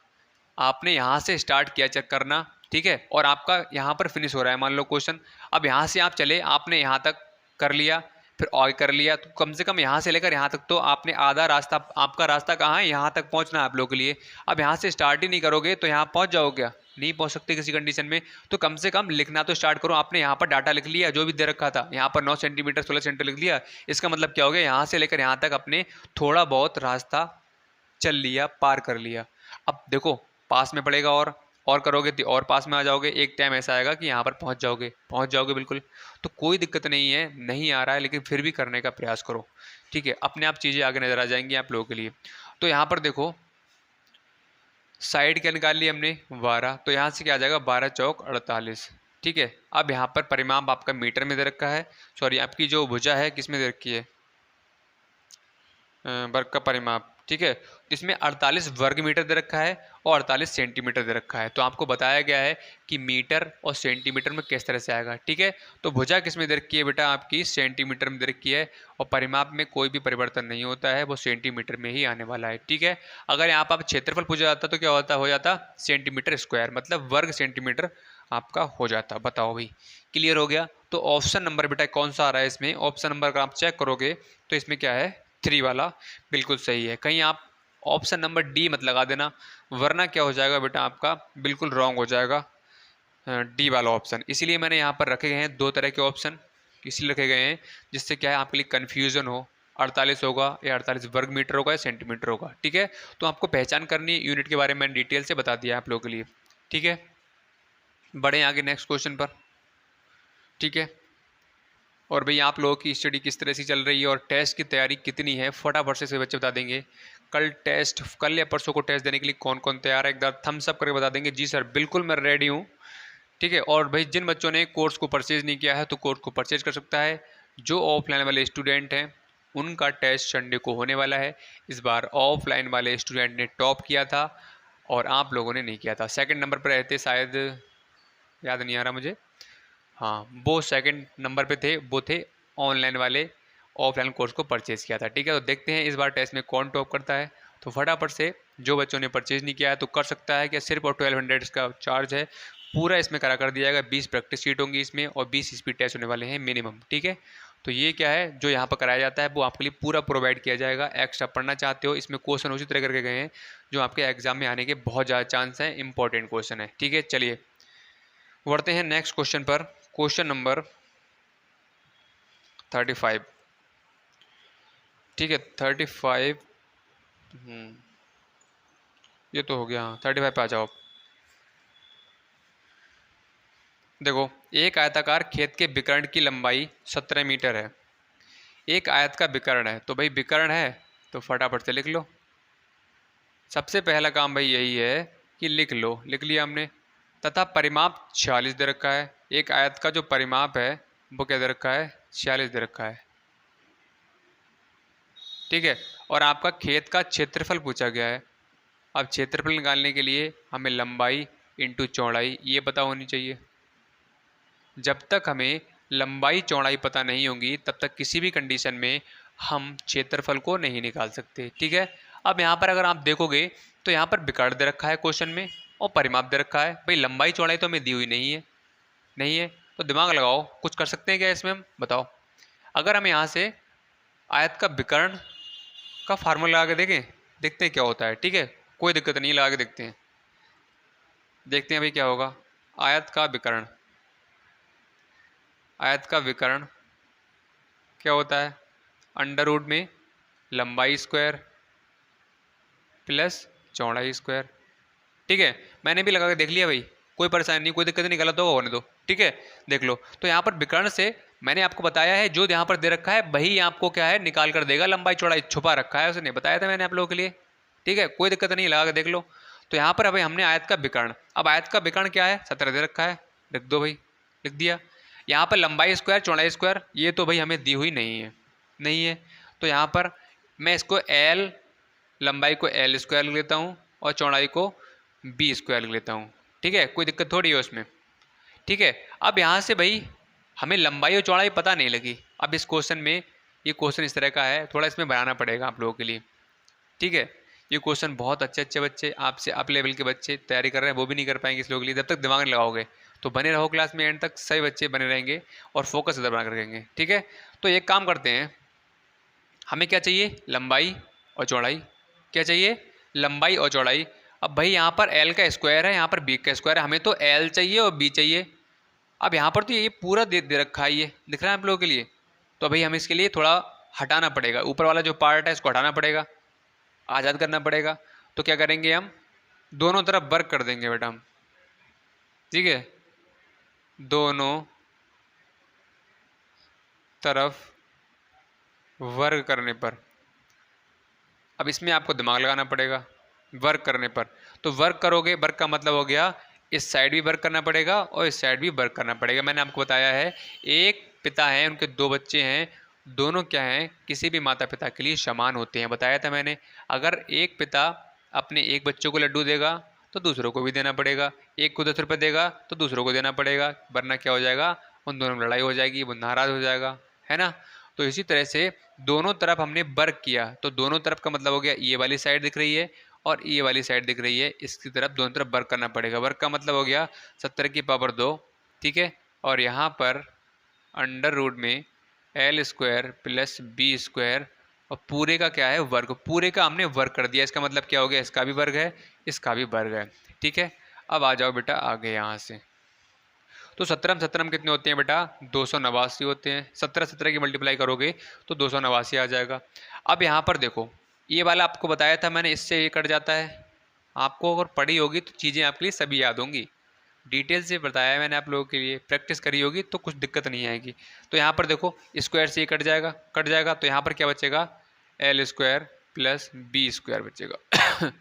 आपने यहाँ से स्टार्ट किया चेक करना, ठीक है, और आपका यहाँ पर फिनिश हो रहा है मान लो क्वेश्चन। अब यहाँ से आप चले, आपने यहाँ तक कर लिया, फिर और कर लिया, तो कम से कम यहाँ से लेकर यहाँ तक तो आपने आधा रास्ता, आपका रास्ता कहाँ है, यहाँ तक पहुँचना है आप लोगों के लिए। अब यहाँ से स्टार्ट ही नहीं करोगे तो यहाँ पहुँच जाओगे क्या, नहीं पहुँच सकते किसी कंडीशन में। तो कम से कम लिखना तो स्टार्ट करो। आपने यहाँ पर डाटा लिख लिया जो भी दे रखा था, यहाँ पर 9 सेंटीमीटर 16 सेंटीमीटर लिख लिया। इसका मतलब क्या हो गया, यहाँ से लेकर यहाँ तक अपने थोड़ा बहुत रास्ता चल लिया, पार कर लिया। अब देखो पास में पड़ेगा, और करोगे तो और पास में आ जाओगे। एक टाइम ऐसा आएगा कि यहाँ पर पहुँच जाओगे बिल्कुल। तो कोई दिक्कत नहीं है, नहीं आ रहा है लेकिन फिर भी करने का प्रयास करो। ठीक है, अपने आप चीज़ें आगे नजर आ जाएंगी आप लोगों के लिए। तो यहाँ पर देखो साइड क्या निकाल ली हमने, 12, तो यहाँ से क्या आ जाएगा, 12 चौक 48। ठीक है, अब यहाँ पर परिमाप आपका मीटर में दे रखा है, सॉरी आपकी जो भुजा है किस में दे रखी है, वर्ग का परिमाप। ठीक है, इसमें 48 वर्ग मीटर दे रखा है और 48 सेंटीमीटर दे रखा है। तो आपको बताया गया है कि मीटर और सेंटीमीटर में किस तरह से आएगा। ठीक है, तो भुजा किस में दे रखी है बेटा, आपकी सेंटीमीटर में दे रखी है, और परिमाप में कोई भी परिवर्तन नहीं होता है, वो सेंटीमीटर में ही आने वाला है। ठीक है, अगर यहाँ पर क्षेत्रफल पूछा जाता तो क्या हो जाता सेंटीमीटर स्क्वायर, मतलब वर्ग सेंटीमीटर आपका हो जाता। बताओ भाई, क्लियर हो गया। तो ऑप्शन नंबर बेटा कौन सा आ रहा है इसमें, ऑप्शन नंबर अगर आप चेक करोगे तो इसमें क्या है, 3 वाला बिल्कुल सही है। कहीं आप ऑप्शन नंबर डी मत लगा देना, वरना क्या हो जाएगा बेटा आपका बिल्कुल रॉन्ग हो जाएगा डी वाला ऑप्शन। इसीलिए मैंने यहाँ पर रखे गए हैं 2 तरह के ऑप्शन, इसलिए रखे गए हैं जिससे क्या है आपके लिए कन्फ्यूजन हो, 48 होगा या 48 वर्ग मीटर होगा या सेंटीमीटर होगा। ठीक है, तो आपको पहचान करनी, यूनिट के बारे में मैंने डिटेल से बता दिया आप लोगों के लिए। ठीक है, बढ़े आगे नेक्स्ट क्वेश्चन पर। ठीक है, और भाई आप लोगों की स्टडी किस तरह से चल रही है और टेस्ट की तैयारी कितनी है, फटाफट से बच्चे बता देंगे। कल या परसों को टेस्ट देने के लिए कौन कौन तैयार है, एक बार थम्स अप करके बता देंगे। जी सर बिल्कुल मैं रेडी हूँ, ठीक है। और भाई जिन बच्चों ने कोर्स को परचेज नहीं किया है तो कोर्स को परचेज कर सकता है। जो ऑफलाइन वाले स्टूडेंट हैं उनका टेस्ट संडे को होने वाला है। इस बार ऑफलाइन वाले स्टूडेंट ने टॉप किया था और आप लोगों ने नहीं किया था। सेकंड नंबर पर रहते शायद, याद नहीं आ रहा मुझे। हाँ, वो सेकंड नंबर पे थे, वो थे ऑनलाइन वाले, ऑफलाइन कोर्स को परचेज़ किया था। ठीक है, तो देखते हैं इस बार टेस्ट में कौन टॉप करता है। तो फटाफट से जो बच्चों ने परचेज़ नहीं किया है तो कर सकता है कि सिर्फ और 1200 इसका चार्ज है। पूरा इसमें करा कर दिया जाएगा। 20 प्रैक्टिस शीट होंगी इसमें और 20 स्पीड टेस्ट होने वाले हैं मिनिमम। ठीक है, तो ये क्या है जो यहाँ पर कराया जाता है वो आपके लिए पूरा प्रोवाइड किया जाएगा। एक्स्ट्रा पढ़ना चाहते हो, इसमें क्वेश्चन उसी तरह करके गए हैं जो आपके एग्जाम में आने के बहुत ज़्यादा चांस हैं, इंपॉर्टेंट क्वेश्चन है। ठीक है, चलिए बढ़ते हैं नेक्स्ट क्वेश्चन पर। Question number 35। ठीक है, 35। ये तो हो गया। हाँ, 35 पे आ जाओ। देखो, एक आयताकार खेत के विकर्ण की लंबाई 17 मीटर है। एक आयत का विकर्ण है, तो भाई विकर्ण है तो फटाफट से लिख लो। सबसे पहला काम भाई यही है कि लिख लो। लिख लिया हमने। तथा परिमाप 46 दे रखा है। एक आयत का जो परिमाप है वो क्या दे रखा है, 46 दे रखा है। ठीक है, और आपका खेत का क्षेत्रफल पूछा गया है। अब क्षेत्रफल निकालने के लिए हमें लंबाई इंटू चौड़ाई ये पता होनी चाहिए। जब तक हमें लंबाई चौड़ाई पता नहीं होगी तब तक किसी भी कंडीशन में हम क्षेत्रफल को नहीं निकाल सकते। ठीक है, अब यहाँ पर अगर आप देखोगे तो यहाँ पर विकर्ण दे रखा है क्वेश्चन में और परिमाप दे रखा है। भाई लंबाई चौड़ाई तो हमें दी हुई नहीं है, नहीं है, तो दिमाग लगाओ, कुछ कर सकते हैं क्या इसमें हम, बताओ। अगर हम यहाँ से आयत का विकर्ण का फार्मूला लगा के देखें, देखते हैं क्या होता है। ठीक है, कोई दिक्कत नहीं, लगा के देखते हैं। देखते हैं भाई क्या होगा। आयत का विकर्ण, आयत का विकर्ण क्या होता है, अंडर रूट में लंबाई स्क्वायर प्लस चौड़ाई स्क्वायर। ठीक है, मैंने भी लगा के देख लिया भाई, कोई परेशानी नहीं, कोई दिक्कत नहीं, गलत होगा होने दो। ठीक है, देख लो। तो यहाँ पर विकर्ण से मैंने आपको बताया है जो यहाँ पर दे रखा है वही आपको क्या है निकाल कर देगा। लंबाई चौड़ाई छुपा रखा है, उसने बताया था मैंने आप लोगों के लिए। ठीक है, कोई दिक्कत नहीं, लगा के देख लो। तो यहाँ पर अभी हमने आयत का विकर्ण, अब आयत का विकर्ण क्या है, 17 दे रखा है, लिख दो भाई, लिख दिया। यहाँ पर लंबाई स्क्वायर चौड़ाई स्क्वायर ये तो भाई हमें दी हुई नहीं है, नहीं है। तो यहाँ पर मैं इसको एल, लंबाई को एल स्क्वायर लिख लेता हूँ और चौड़ाई को बी स्क्वायर लिख लेता हूँ। ठीक है, कोई दिक्कत थोड़ी है उसमें। ठीक है, अब यहाँ से भाई हमें लंबाई और चौड़ाई पता नहीं लगी। अब इस क्वेश्चन में, ये क्वेश्चन इस तरह का है, थोड़ा इसमें बनाना पड़ेगा आप लोगों के लिए। ठीक है, ये क्वेश्चन बहुत अच्छे अच्छे बच्चे आपसे अप लेवल के बच्चे तैयारी कर रहे हैं वो भी नहीं कर पाएंगे इस लोगों के लिए, जब तक दिमाग नहीं लगाओगे। तो बने रहो क्लास में एंड तक, सही बच्चे बने रहेंगे और फोकस इधर बना कर रहेंगे। ठीक है, तो एक काम करते हैं, हमें क्या चाहिए, लंबाई और चौड़ाई। क्या चाहिए, लंबाई और चौड़ाई। अब भाई यहाँ पर एल का स्क्वायर है, यहाँ पर बी का स्क्वायर है, हमें तो एल चाहिए और बी चाहिए। अब यहाँ पर तो ये पूरा दे रखा है, ये दिख रहा है आप लोगों के लिए। तो भाई हमें इसके लिए थोड़ा हटाना पड़ेगा, ऊपर वाला जो पार्ट है इसको हटाना पड़ेगा, आज़ाद करना पड़ेगा। तो क्या करेंगे, हम दोनों तरफ वर्क कर देंगे बेटा हम। ठीक है, दोनों तरफ वर्क करने पर, अब इसमें आपको दिमाग लगाना पड़ेगा वर्क करने पर। तो वर्क करोगे, वर्क का मतलब हो गया इस साइड भी वर्क करना पड़ेगा और इस साइड भी वर्क करना पड़ेगा। मैंने आपको बताया है एक पिता है, उनके दो बच्चे हैं, दोनों क्या हैं, किसी भी माता पिता के लिए समान होते हैं, बताया था मैंने। अगर एक पिता अपने एक बच्चों को लड्डू देगा तो दूसरों को भी देना पड़ेगा, एक को 10 रुपये देगा तो दूसरों को देना पड़ेगा, वरना क्या हो जाएगा, उन दोनों में लड़ाई हो जाएगी, वो नाराज़ हो जाएगा, है ना। तो इसी तरह से दोनों तरफ हमने वर्क किया, तो दोनों तरफ का मतलब हो गया ये वाली साइड दिख रही है और ये वाली साइड दिख रही है, इसकी तरफ दोनों तरफ वर्क करना पड़ेगा। वर्क का मतलब हो गया 70 की पावर 2। ठीक है, और यहाँ पर अंडर रूट में L square plus B square और पूरे का क्या है वर्ग, पूरे का हमने वर्ग कर दिया। इसका मतलब क्या हो गया, इसका भी वर्ग है, इसका भी वर्ग है। ठीक है, अब आ जाओ बेटा आगे यहाँ से। तो 17 कितने होते हैं बेटा, 289 होते हैं। 17 की मल्टीप्लाई करोगे तो 289 आ जाएगा। अब यहाँ पर देखो, ये वाला आपको बताया था मैंने, इससे ये कट जाता है। आपको अगर पढ़ी होगी तो चीज़ें आपके लिए सभी याद होंगी, डिटेल से बताया है मैंने आप लोगों के लिए, प्रैक्टिस करी होगी तो कुछ दिक्कत नहीं आएगी। तो यहाँ पर देखो स्क्वायर से ये कट जाएगा, कट जाएगा, तो यहाँ पर क्या बचेगा, L square plus B square बचेगा।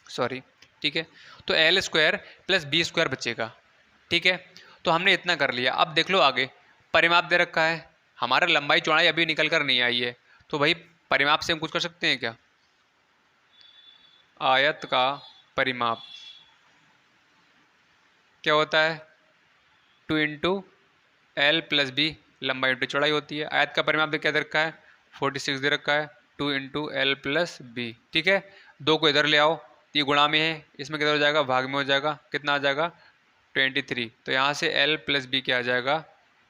सॉरी, ठीक है, तो L square plus B square बचेगा। ठीक है, तो हमने इतना कर लिया। अब देख लो आगे परिमाप दे रखा है, हमारा लंबाई चौड़ाई अभी निकल कर नहीं आई है, तो भाई परिमाप से हम कुछ कर सकते हैं क्या? आयत का परिमाप क्या होता है? 2 × L+B, लंबाई इंटू चौड़ाई होती है। आयत का परिमाप क्या दे रखा है? 46 दे रखा है, 2 × L+B। ठीक है, 2 को इधर ले आओ, ये गुणा में है, इसमें किधर हो जाएगा? भाग में हो जाएगा। कितना आ जाएगा? 23। तो यहाँ से L+B क्या आ जाएगा?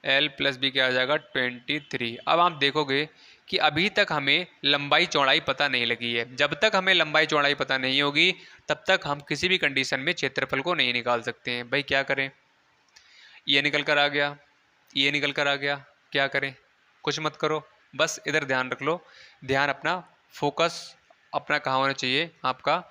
L+B क्या आ जाएगा? 23। अब आप देखोगे कि अभी तक हमें लंबाई चौड़ाई पता नहीं लगी है। जब तक हमें लंबाई चौड़ाई पता नहीं होगी तब तक हम किसी भी कंडीशन में क्षेत्रफल को नहीं निकाल सकते हैं। भाई क्या करें? ये निकल कर आ गया, ये निकल कर आ गया, क्या करें? कुछ मत करो, बस इधर ध्यान रख लो। ध्यान अपना, फोकस अपना कहाँ होना चाहिए? आपका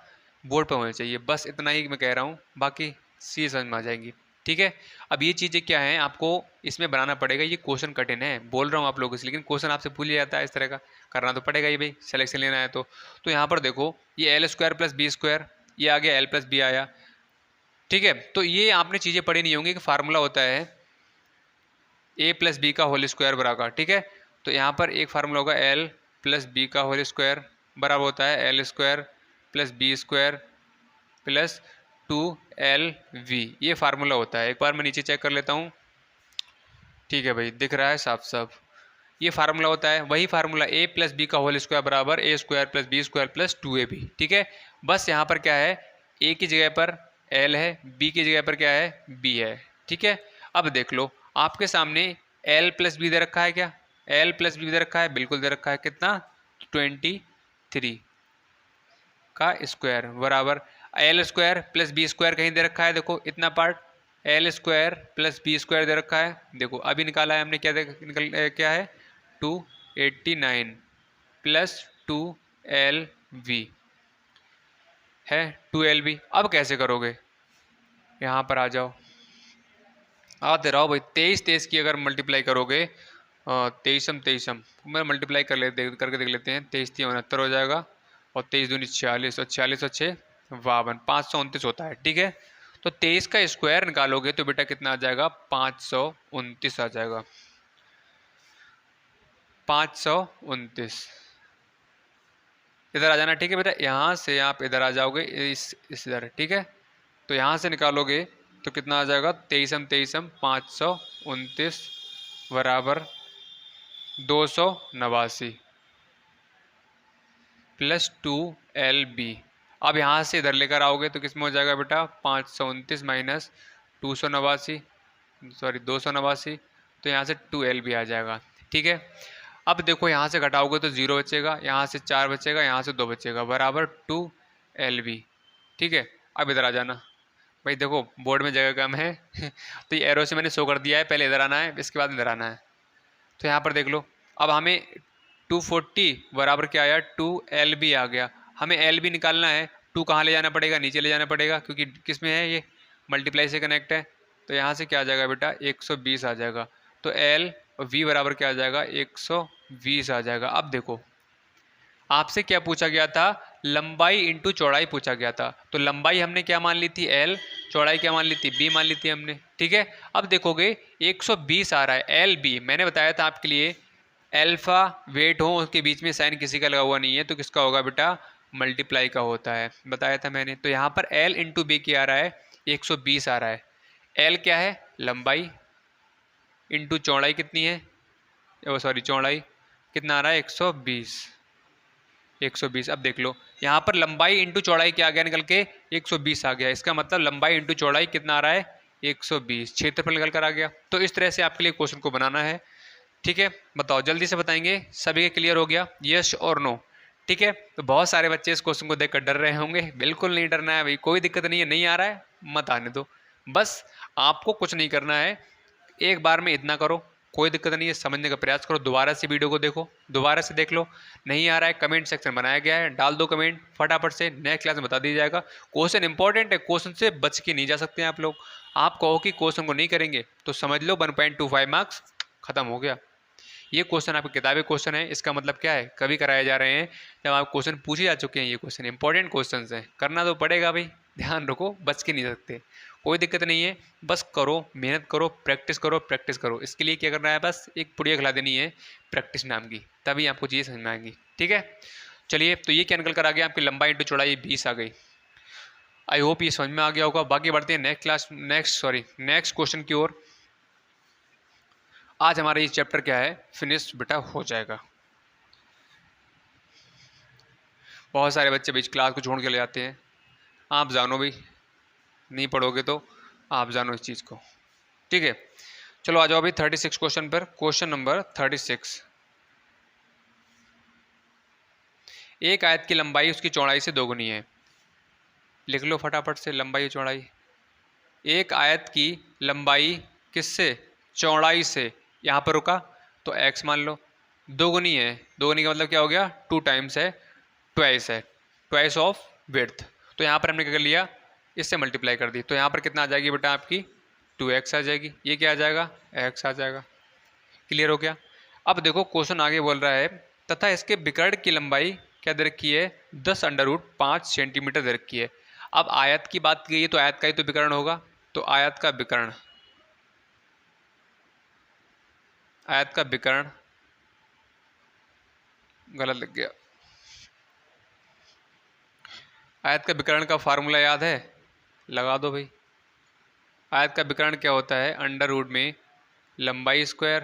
बोर्ड पर होना चाहिए। बस इतना ही मैं कह रहा हूँ, बाकी सी समझ में आ जाएंगी। ठीक है, अब ये चीज़ें क्या हैं आपको इसमें बनाना पड़ेगा। ये क्वेश्चन कठिन है, बोल रहा हूँ आप लोगों से, लेकिन क्वेश्चन आपसे भूल जाता है। इस तरह का करना तो पड़ेगा ही भाई, सिलेक्शन लेना है तो यहाँ पर देखो, ये L² + B², ये आ गया L+B आया। ठीक है, तो ये आपने चीज़ें पढ़ी नहीं होंगी कि फार्मूला होता है A+B का होल स्क्वायर बराबर। ठीक है, तो यहाँ पर एक फार्मूला होगा L+B का होल स्क्वायर बराबर होता है L² + B² + 2LV। ये फार्मूला होता है। एक बार मैं नीचे चेक कर लेता हूँ। ठीक है भाई, दिख रहा है साफ साफ, ये फार्मूला होता है। वही फार्मूला A+B का होल स्क्वायर बराबर A² + B² + 2AB। ठीक है, बस यहाँ पर क्या है, A की जगह पर L है, B की जगह पर क्या है? B है। ठीक है, अब देख लो आपके सामने L+B दे रखा है क्या? L+B दे रखा है, बिल्कुल दे रखा है। कितना? 23 का स्क्वायर बराबर L² + B² कहीं दे रखा है, देखो इतना पार्ट L² + B² दे रखा है। देखो अभी निकाला है हमने, क्या क्या है? 289 + 2LV है, 2LV। अब कैसे करोगे? यहाँ पर आ जाओ, आते रहो भाई। 23 की अगर मल्टीप्लाई करोगे, 23 मैं मल्टीप्लाई करके देख लेते हैं। 23 69 हो जाएगा, और 23 दूनी 46, और 46 और 6 52, 529 होता है। ठीक है, तो 23 का स्क्वायर निकालोगे तो बेटा कितना आ जाएगा? 529 आ जाएगा, 529। इधर आ जाना। ठीक है बेटा, यहाँ से आप इधर आ जाओगे, इस इधर। ठीक है, तो यहाँ से निकालोगे तो कितना आ जाएगा? 23 529 बराबर 289 + 2LB। अब यहाँ से इधर लेकर आओगे तो किसमें हो जाएगा बेटा? 529 माइनस 289, सॉरी 289, तो यहाँ से 2LB आ जाएगा। ठीक है, अब देखो यहाँ से घटाओगे तो 0 बचेगा, यहाँ से 4 बचेगा, यहाँ से 2 बचेगा, बराबर 2LB। ठीक है, अब इधर आ जाना भाई। देखो बोर्ड में जगह कम है तो ये एरो से मैंने शो कर दिया है, पहले इधर आना है, इसके बाद इधर आना है। तो यहाँ पर देख लो, अब हमें 240 बराबर क्या आया? 2LB आ गया। हमें LB निकालना है, 2 कहाँ ले जाना पड़ेगा? नीचे ले जाना पड़ेगा, क्योंकि किस में है? ये मल्टीप्लाई से कनेक्ट है। तो यहाँ से क्या आ जाएगा बेटा? 120 आ जाएगा। तो L और V बराबर क्या आ जाएगा? 120 आ जाएगा। अब देखो आपसे क्या पूछा गया था? लंबाई इंटू चौड़ाई पूछा गया था। तो लंबाई हमने क्या मान ली थी? L, चौड़ाई क्या मान ली थी? B मान ली थी हमने। ठीक है, अब देखोगे 120 आ रहा है LB। मैंने बताया था आपके लिए, अल्फा वेट हो उसके बीच में साइन किसी का लगा हुआ नहीं है, तो किसका होगा बेटा? मल्टीप्लाई का होता है, बताया था मैंने। तो यहाँ पर L इंटू B क्या आ रहा है? 120 आ रहा है। L क्या है? लंबाई, इंटू चौड़ाई कितनी है? सॉरी चौड़ाई कितना आ रहा है? 120। 120। अब देख लो यहाँ पर लंबाई इंटू चौड़ाई क्या आ गया निकल के? 120 आ गया। इसका मतलब लंबाई इंटू चौड़ाई कितना आ रहा है? 120। क्षेत्रफल निकल कर आ गया। तो इस तरह से आपके लिए क्वेश्चन को बनाना है। ठीक है, बताओ जल्दी से बताएंगे। सभी के क्लियर हो गया? यस और नो? ठीक है, तो बहुत सारे बच्चे इस क्वेश्चन को देखकर डर रहे होंगे। बिल्कुल नहीं डरना है भाई, कोई दिक्कत नहीं है। नहीं आ रहा है मत आने दो, बस आपको कुछ नहीं करना है, एक बार में इतना करो, कोई दिक्कत नहीं है। समझने का प्रयास करो, दोबारा से वीडियो को देखो, दोबारा से देख लो। नहीं आ रहा है, कमेंट सेक्शन बनाया गया है, डाल दो कमेंट फटाफट से, नेक्स्ट क्लास में बता दिया जाएगा। क्वेश्चन इंपॉर्टेंट है, क्वेश्चन से बच के नहीं जा सकते हैं आप लोग। आप कहो कि क्वेश्चन को नहीं करेंगे तो समझ लो 1.25 मार्क्स खत्म हो गया। ये क्वेश्चन आपके किताबी क्वेश्चन है, इसका मतलब क्या है? कभी कराए जा रहे हैं जब आप क्वेश्चन पूछे जा चुके हैं। ये क्वेश्चन इंपॉर्टेंट क्वेश्चन हैं, करना तो पड़ेगा भाई, ध्यान रखो, बच के नहीं सकते। कोई दिक्कत नहीं है, बस करो, मेहनत करो, प्रैक्टिस करो, प्रैक्टिस करो। इसके लिए क्या करना है, बस एक पुड़िया खिला देनी है प्रैक्टिस नाम की, तभी आपको चीज़ें समझ में आएंगी। ठीक है, चलिए, तो ये क्या निकल कर आ गया, आपकी लंबाई इंटू चौड़ाई 20 आ गई। आई होप ये समझ में आ गया होगा। बाकी बढ़ते हैं नेक्स्ट क्वेश्चन की ओर। आज हमारा ये चैप्टर क्या है, फिनिश बेटा हो जाएगा। बहुत सारे बच्चे बीच क्लास को छोड़ के ले जाते हैं, आप जानो भी, नहीं पढ़ोगे तो आप जानो इस चीज़ को। ठीक है, चलो आ जाओ अभी 36 क्वेश्चन पर। Question number 36। एक आयत की लंबाई उसकी चौड़ाई से दोगुनी है। लिख लो फटाफट से लंबाई और चौड़ाई। एक आयत की लंबाई किससे, चौड़ाई से, यहाँ पर रुका तो x मान लो, दोगुनी है, दोगुनी का मतलब क्या हो गया, 2 टाइम्स है, ट्वाइस है, ट्वाइस ऑफ विड्थ। तो यहाँ पर हमने क्या कर लिया, इससे मल्टीप्लाई कर दी, तो यहाँ पर कितना आ जाएगी बेटा आपकी 2x आ जाएगी, ये क्या आ जाएगा, x आ जाएगा। क्लियर हो गया। अब देखो क्वेश्चन आगे बोल रहा है, तथा इसके विकर्ण की लंबाई क्या दे रखी है, 10√5 सेंटीमीटर दे रखी है। अब आयत की बात की गई है तो आयत का ही तो विकर्ण होगा, तो आयत का विकर्ण, आयत का विकर्ण गलत लिख गया। आयत का विकर्ण का फार्मूला याद है, लगा दो भाई। आयत का विकर्ण क्या होता है, अंडर रूट में लंबाई स्क्वायर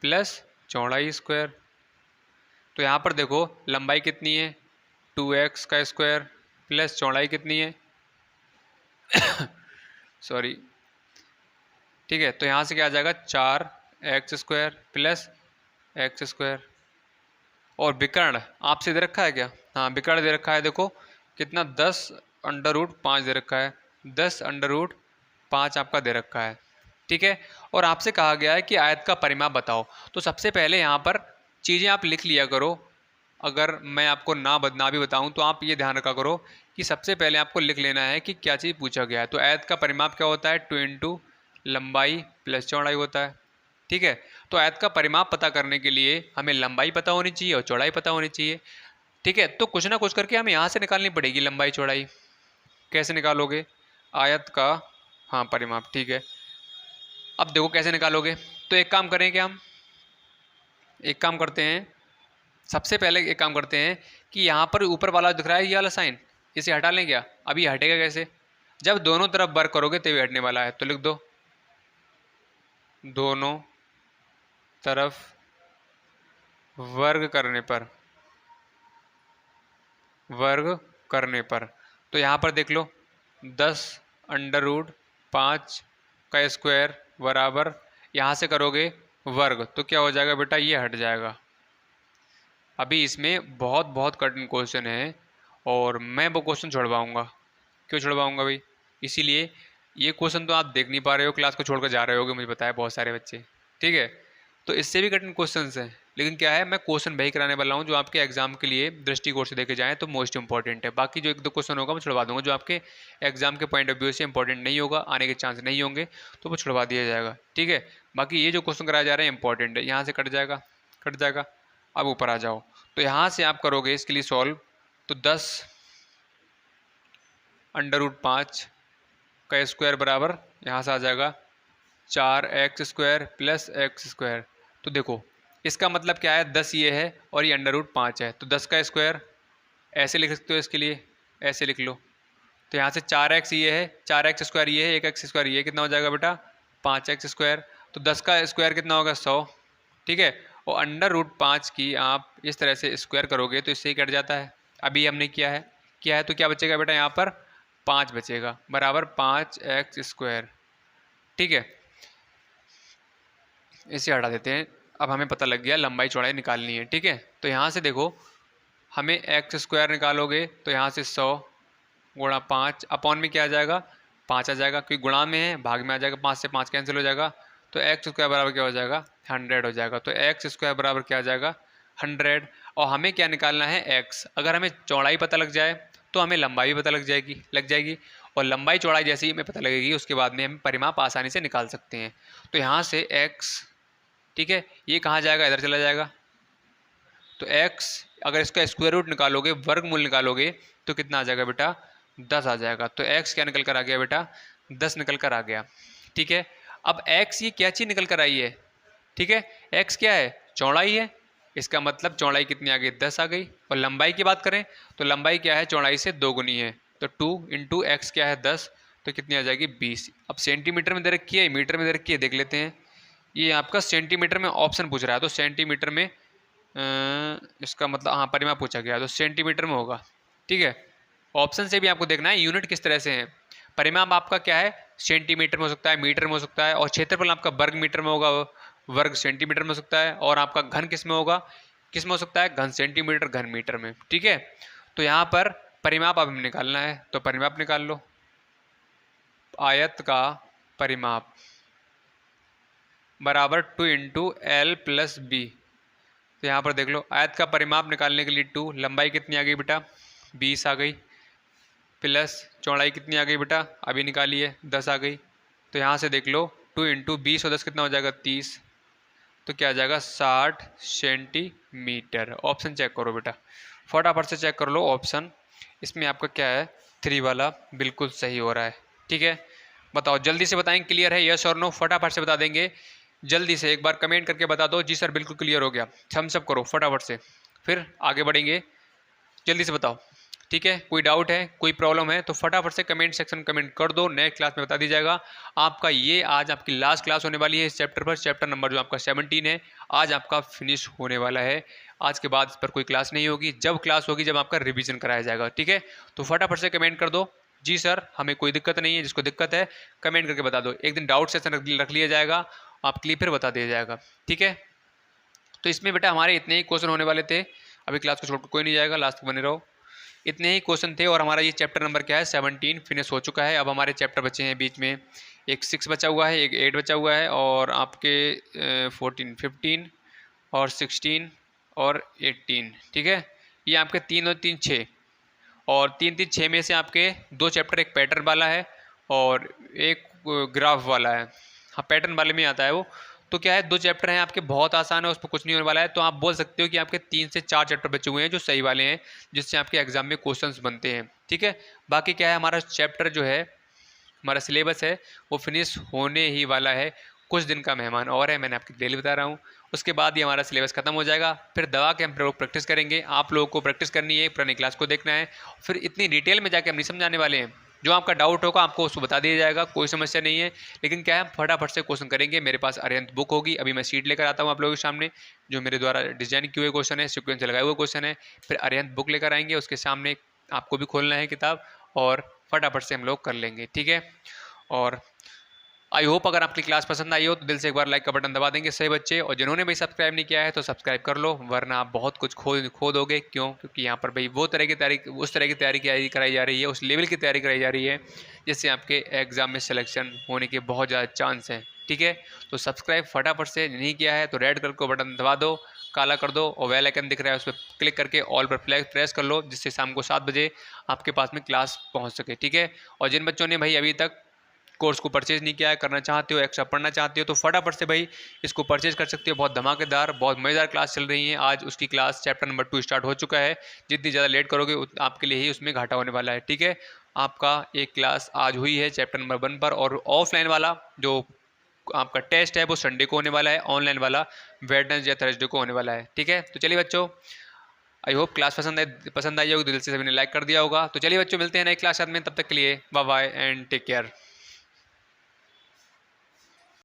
प्लस चौड़ाई स्क्वायर। तो यहाँ पर देखो लंबाई कितनी है, 2x का स्क्वायर प्लस चौड़ाई कितनी है सॉरी, ठीक है, तो यहाँ से क्या आ जाएगा 4x square plus x square. और विकर्ण आपसे दे रखा है क्या, हाँ विकर्ण दे रखा है, देखो कितना 10√5 दे रखा है, 10√5 आपका दे रखा है। ठीक है, और आपसे कहा गया है कि आयत का परिमाप बताओ। तो सबसे पहले यहाँ पर चीज़ें आप लिख लिया करो, अगर मैं आपको ना भी बताऊँ तो आप ये ध्यान रखा करो कि सबसे पहले आपको लिख लेना है कि क्या चीज़ पूछा गया है। तो आयत का परिमाप क्या होता है, 2 इंटू लंबाई प्लस चौड़ाई होता है। ठीक है, तो आयत का परिमाप पता करने के लिए हमें लंबाई पता होनी चाहिए और चौड़ाई पता होनी चाहिए। ठीक है, तो कुछ ना कुछ करके हमें यहाँ से निकालनी पड़ेगी लंबाई चौड़ाई। कैसे निकालोगे, आयत का, हाँ परिमाप, ठीक है। अब देखो कैसे निकालोगे, तो एक काम करें क्या, हम एक काम करते हैं, सबसे पहले एक काम करते हैं कि यहाँ पर ऊपर वाला दिख रहा है ये वाला साइन, इसे हटा लें क्या। अभी हटेगा कैसे, जब दोनों तरफ वर्ग करोगे तभी हटने वाला है। तो लिख दो दोनों तरफ वर्ग करने पर, वर्ग करने पर, तो यहाँ पर देख लो 10√5 का स्क्वायर बराबर, यहाँ से करोगे वर्ग तो क्या हो जाएगा बेटा, ये हट जाएगा। अभी इसमें बहुत बहुत कठिन क्वेश्चन है और मैं वो क्वेश्चन छुड़वाऊंगा। क्यों छुड़वाऊंगा भाई, इसीलिए ये क्वेश्चन तो आप देख नहीं पा रहे हो, क्लास को छोड़कर जा रहे होगे, मुझे पता है बहुत सारे बच्चे। ठीक है, तो इससे भी कठिन क्वेश्चन हैं, लेकिन क्या है, मैं क्वेश्चन वही कराने वाला हूँ जो आपके एग्जाम के लिए दृष्टिकोण से देखे जाएँ तो मोस्ट इंपॉर्टेंट है। बाकी जो 1-2 क्वेश्चन होगा मैं छुड़वा दूंगा, जो आपके एग्जाम के पॉइंट ऑफ व्यू से इंपॉर्टेंट नहीं होगा, आने के चांस नहीं होंगे, तो वो छुड़वा दिया जाएगा। ठीक है, बाकी ये जो क्वेश्चन कराया जा रहे हैं इंपॉर्टेंट है, यहाँ से कट जाएगा, कट जाएगा। अब ऊपर आ जाओ, तो यहाँ से आप करोगे इसके लिए सॉल्व, तो 10√5 का स्क्वायर बराबर, यहाँ से आ जाएगा 4x² प्लस एक्स स्क्वायर। तो देखो इसका मतलब क्या है, 10 ये है और ये √5 है, तो 10 का स्क्वायर ऐसे लिख सकते हो, इसके लिए ऐसे लिख लो। तो यहाँ से 4x ये है, 4x² ये है, 1x² ये, कितना हो जाएगा बेटा 5x²। तो 10 का स्क्वायर कितना होगा 100। ठीक है, और √5 की आप इस तरह से स्क्वायर करोगे तो इससे ही कट जाता है। अभी हमने किया है तो क्या बचेगा बेटा, यहाँ पर 5 बचेगा बराबर 5x²। ठीक है, इसे हटा देते हैं। अब हमें पता लग गया लंबाई चौड़ाई निकालनी है। ठीक है, तो यहाँ से देखो हमें x² निकालोगे तो यहाँ से 100 गुणा 5 अपॉन में क्या आ जाएगा, 5 आ जाएगा, क्योंकि गुणा में है, भाग में आ जाएगा, 5 से 5 कैंसिल हो जाएगा, तो x² बराबर क्या हो जाएगा 100 हो जाएगा। तो x² बराबर क्या आ जाएगा 100। और हमें क्या निकालना है x। अगर हमें चौड़ाई पता लग जाए तो हमें लंबाई भी पता लग जाएगी और लंबाई चौड़ाई जैसे ही हमें पता लगेगी उसके बाद में हम परिमाप आसानी से निकाल सकते हैं। तो यहाँ से x, ठीक है, ये कहाँ जाएगा, इधर चला जाएगा। तो x अगर इसका स्क्वायर रूट निकालोगे, वर्गमूल निकालोगे, तो कितना आ जाएगा बेटा 10 आ जाएगा। तो x क्या निकल कर आ गया बेटा 10 निकल कर आ गया। ठीक है, अब x ये क्या चीज़ निकल कर आई है? ठीक है, x क्या है? चौड़ाई है। इसका मतलब चौड़ाई कितनी आ गई? 10 आ गई। और लंबाई की बात करें तो लंबाई क्या है? चौड़ाई से 2 गुनी है। तो 2 इंटू एक्स क्या है? 10। तो कितनी आ जाएगी? 20। अब सेंटीमीटर में दे रखी है, मीटर में दे रखी है, देख लेते हैं। ये आपका सेंटीमीटर में ऑप्शन पूछ रहा है, तो सेंटीमीटर में इसका मतलब हाँ परिमाप पूछा गया तो सेंटीमीटर में होगा। ठीक है, ऑप्शन से भी आपको देखना है यूनिट किस तरह से है। परिमाप आपका क्या है? सेंटीमीटर में हो सकता है, मीटर में हो सकता है, और क्षेत्रफल आपका वर्ग मीटर में होगा, वर्ग सेंटीमीटर में हो सकता है, और आपका घन किस में होगा? किस में हो सकता है? घन सेंटीमीटर, घन मीटर में। ठीक है, तो यहाँ पर परिमाप अब हमें निकालना है, तो परिमाप निकाल लो। आयत का परिमाप बराबर 2 इंटू एल प्लस बी। तो यहाँ पर देख लो, आयत का परिमाप निकालने के लिए 2, लंबाई कितनी आ गई बेटा? 20 आ गई, प्लस चौड़ाई कितनी आ गई बेटा? अभी निकाली है, 10 आ गई। तो यहाँ से देख लो 2 इंटू 20 और 10 कितना हो जाएगा? 30। तो क्या आ जाएगा? 60 सेंटीमीटर। ऑप्शन चेक करो बेटा, फटाफट से चेक कर लो ऑप्शन। इसमें आपका क्या है? 3 वाला बिल्कुल सही हो रहा है। ठीक है, बताओ जल्दी से बताएं, क्लियर है? यस और नो फटाफट से बता देंगे। जल्दी से एक बार कमेंट करके बता दो जी सर बिल्कुल क्लियर हो गया। थम्स अप करो फटाफट से, फिर आगे बढ़ेंगे। जल्दी से बताओ। ठीक है, कोई डाउट है, कोई प्रॉब्लम है तो फटाफट से कमेंट सेक्शन में कमेंट कर दो, नेक्स्ट क्लास में बता दी जाएगा। आपका ये आज आपकी लास्ट क्लास होने वाली है इस चैप्टर पर। चैप्टर नंबर जो आपका 17 है आज आपका फिनिश होने वाला है। आज के बाद इस पर कोई क्लास नहीं होगी। जब क्लास होगी जब आपका रिवीजन कराया जाएगा। ठीक है, तो फटाफट से कमेंट कर दो जी सर हमें कोई दिक्कत नहीं है। जिसको दिक्कत है कमेंट करके बता दो। एक दिन डाउट सेशन रख लिया जाएगा, आपके लिए फिर बता दिया जाएगा। ठीक है, तो इसमें बेटा हमारे इतने ही क्वेश्चन होने वाले थे। अभी क्लास को छोड़कर कोई नहीं जाएगा, लास्ट तक बने रहो। इतने ही क्वेश्चन थे और हमारा ये चैप्टर नंबर क्या है? 17 फिनिश हो चुका है। अब हमारे चैप्टर बचे हैं बीच में, एक 6 बचा हुआ है, एक 8 बचा हुआ है, और आपके 14, 15 और 16 और 18। ठीक है, ये आपके 3 और 3 6, और 3 3 6 में से आपके 2 चैप्टर, एक पैटर्न वाला है और एक ग्राफ वाला है। हाँ, पैटर्न वाले में आता है वो। तो क्या है, 2 चैप्टर हैं आपके, बहुत आसान है, उस पर कुछ नहीं होने वाला है। तो आप बोल सकते हो कि आपके 3 से 4 चैप्टर बचे हुए हैं जो सही वाले हैं, जिससे आपके एग्जाम में क्वेश्चंस बनते हैं। ठीक है, बाकी क्या है, हमारा चैप्टर जो है, हमारा सिलेबस है वो फिनिश होने ही वाला है। कुछ दिन का मेहमान और है, मैंने आपको डेली बता रहा हूँ। उसके बाद ही हमारा सिलेबस खत्म हो जाएगा। फिर दवा के हम लोग प्रैक्टिस करेंगे। आप लोगों को प्रैक्टिस करनी है, पुरानी क्लास को देखना है। फिर इतनी डिटेल में जाके हम नहीं समझाने वाले हैं। जो आपका डाउट होगा आपको उसको बता दिया जाएगा, कोई समस्या नहीं है। लेकिन क्या है, फटाफट से क्वेश्चन करेंगे। मेरे पास अरिहंत बुक होगी, अभी मैं शीट लेकर आता हूँ आप लोगों के सामने, जो मेरे द्वारा डिजाइन किए हुए क्वेश्चन है, सीक्वेंस से लगाए हुए क्वेश्चन है। फिर अरिहंत बुक लेकर आएंगे, उसके सामने आपको भी खोलना है किताब, और फटाफट से हम लोग कर लेंगे। ठीक है, और आई होप अगर आपकी क्लास पसंद आई हो तो दिल से एक बार लाइक का बटन दबा देंगे सही बच्चे। और जिन्होंने भी सब्सक्राइब नहीं किया है तो सब्सक्राइब कर लो, वरना आप बहुत कुछ खो दोगे। क्यों? क्योंकि यहाँ पर भाई वो तरह की तैयारी, उस तरह की तैयारी कराई जा रही है, उस लेवल की तैयारी कराई जा रही है जिससे आपके एग्जाम में सिलेक्शन होने के बहुत ज़्यादा चांस हैं। ठीक है, तो सब्सक्राइब फटाफट से नहीं किया है तो रेड कलर को बटन दबा दो, काला कर दो, और बेल आइकन दिख रहा है उस पर क्लिक करके ऑल पर प्रेस कर लो, जिससे शाम को 7 बजे आपके पास में क्लास पहुँच सके। ठीक है, और जिन बच्चों ने भाई अभी तक कोर्स को परचेज नहीं किया है, करना चाहते हो, एक्स्ट्रा पढ़ना चाहते हो, तो फटाफट से भाई इसको परचेज कर सकते हो। बहुत धमाकेदार, बहुत मज़ेदार क्लास चल रही है। आज उसकी क्लास चैप्टर नंबर 2 स्टार्ट हो चुका है। जितनी ज़्यादा लेट करोगे आपके लिए ही उसमें घाटा होने वाला है। ठीक है, आपका एक क्लास आज हुई है चैप्टर नंबर 1 पर, और ऑफलाइन वाला जो आपका टेस्ट है वो संडे को होने वाला है, ऑनलाइन वाला वेडनेसडे या थर्सडे को होने वाला है। ठीक है, तो चलिए बच्चों, आई होप क्लास पसंद आई होगी, तो दिल से सभी ने लाइक कर दिया होगा। तो चलिए बच्चों, मिलते हैं नई क्लास साथ में, तब तक के लिए bye bye and take care.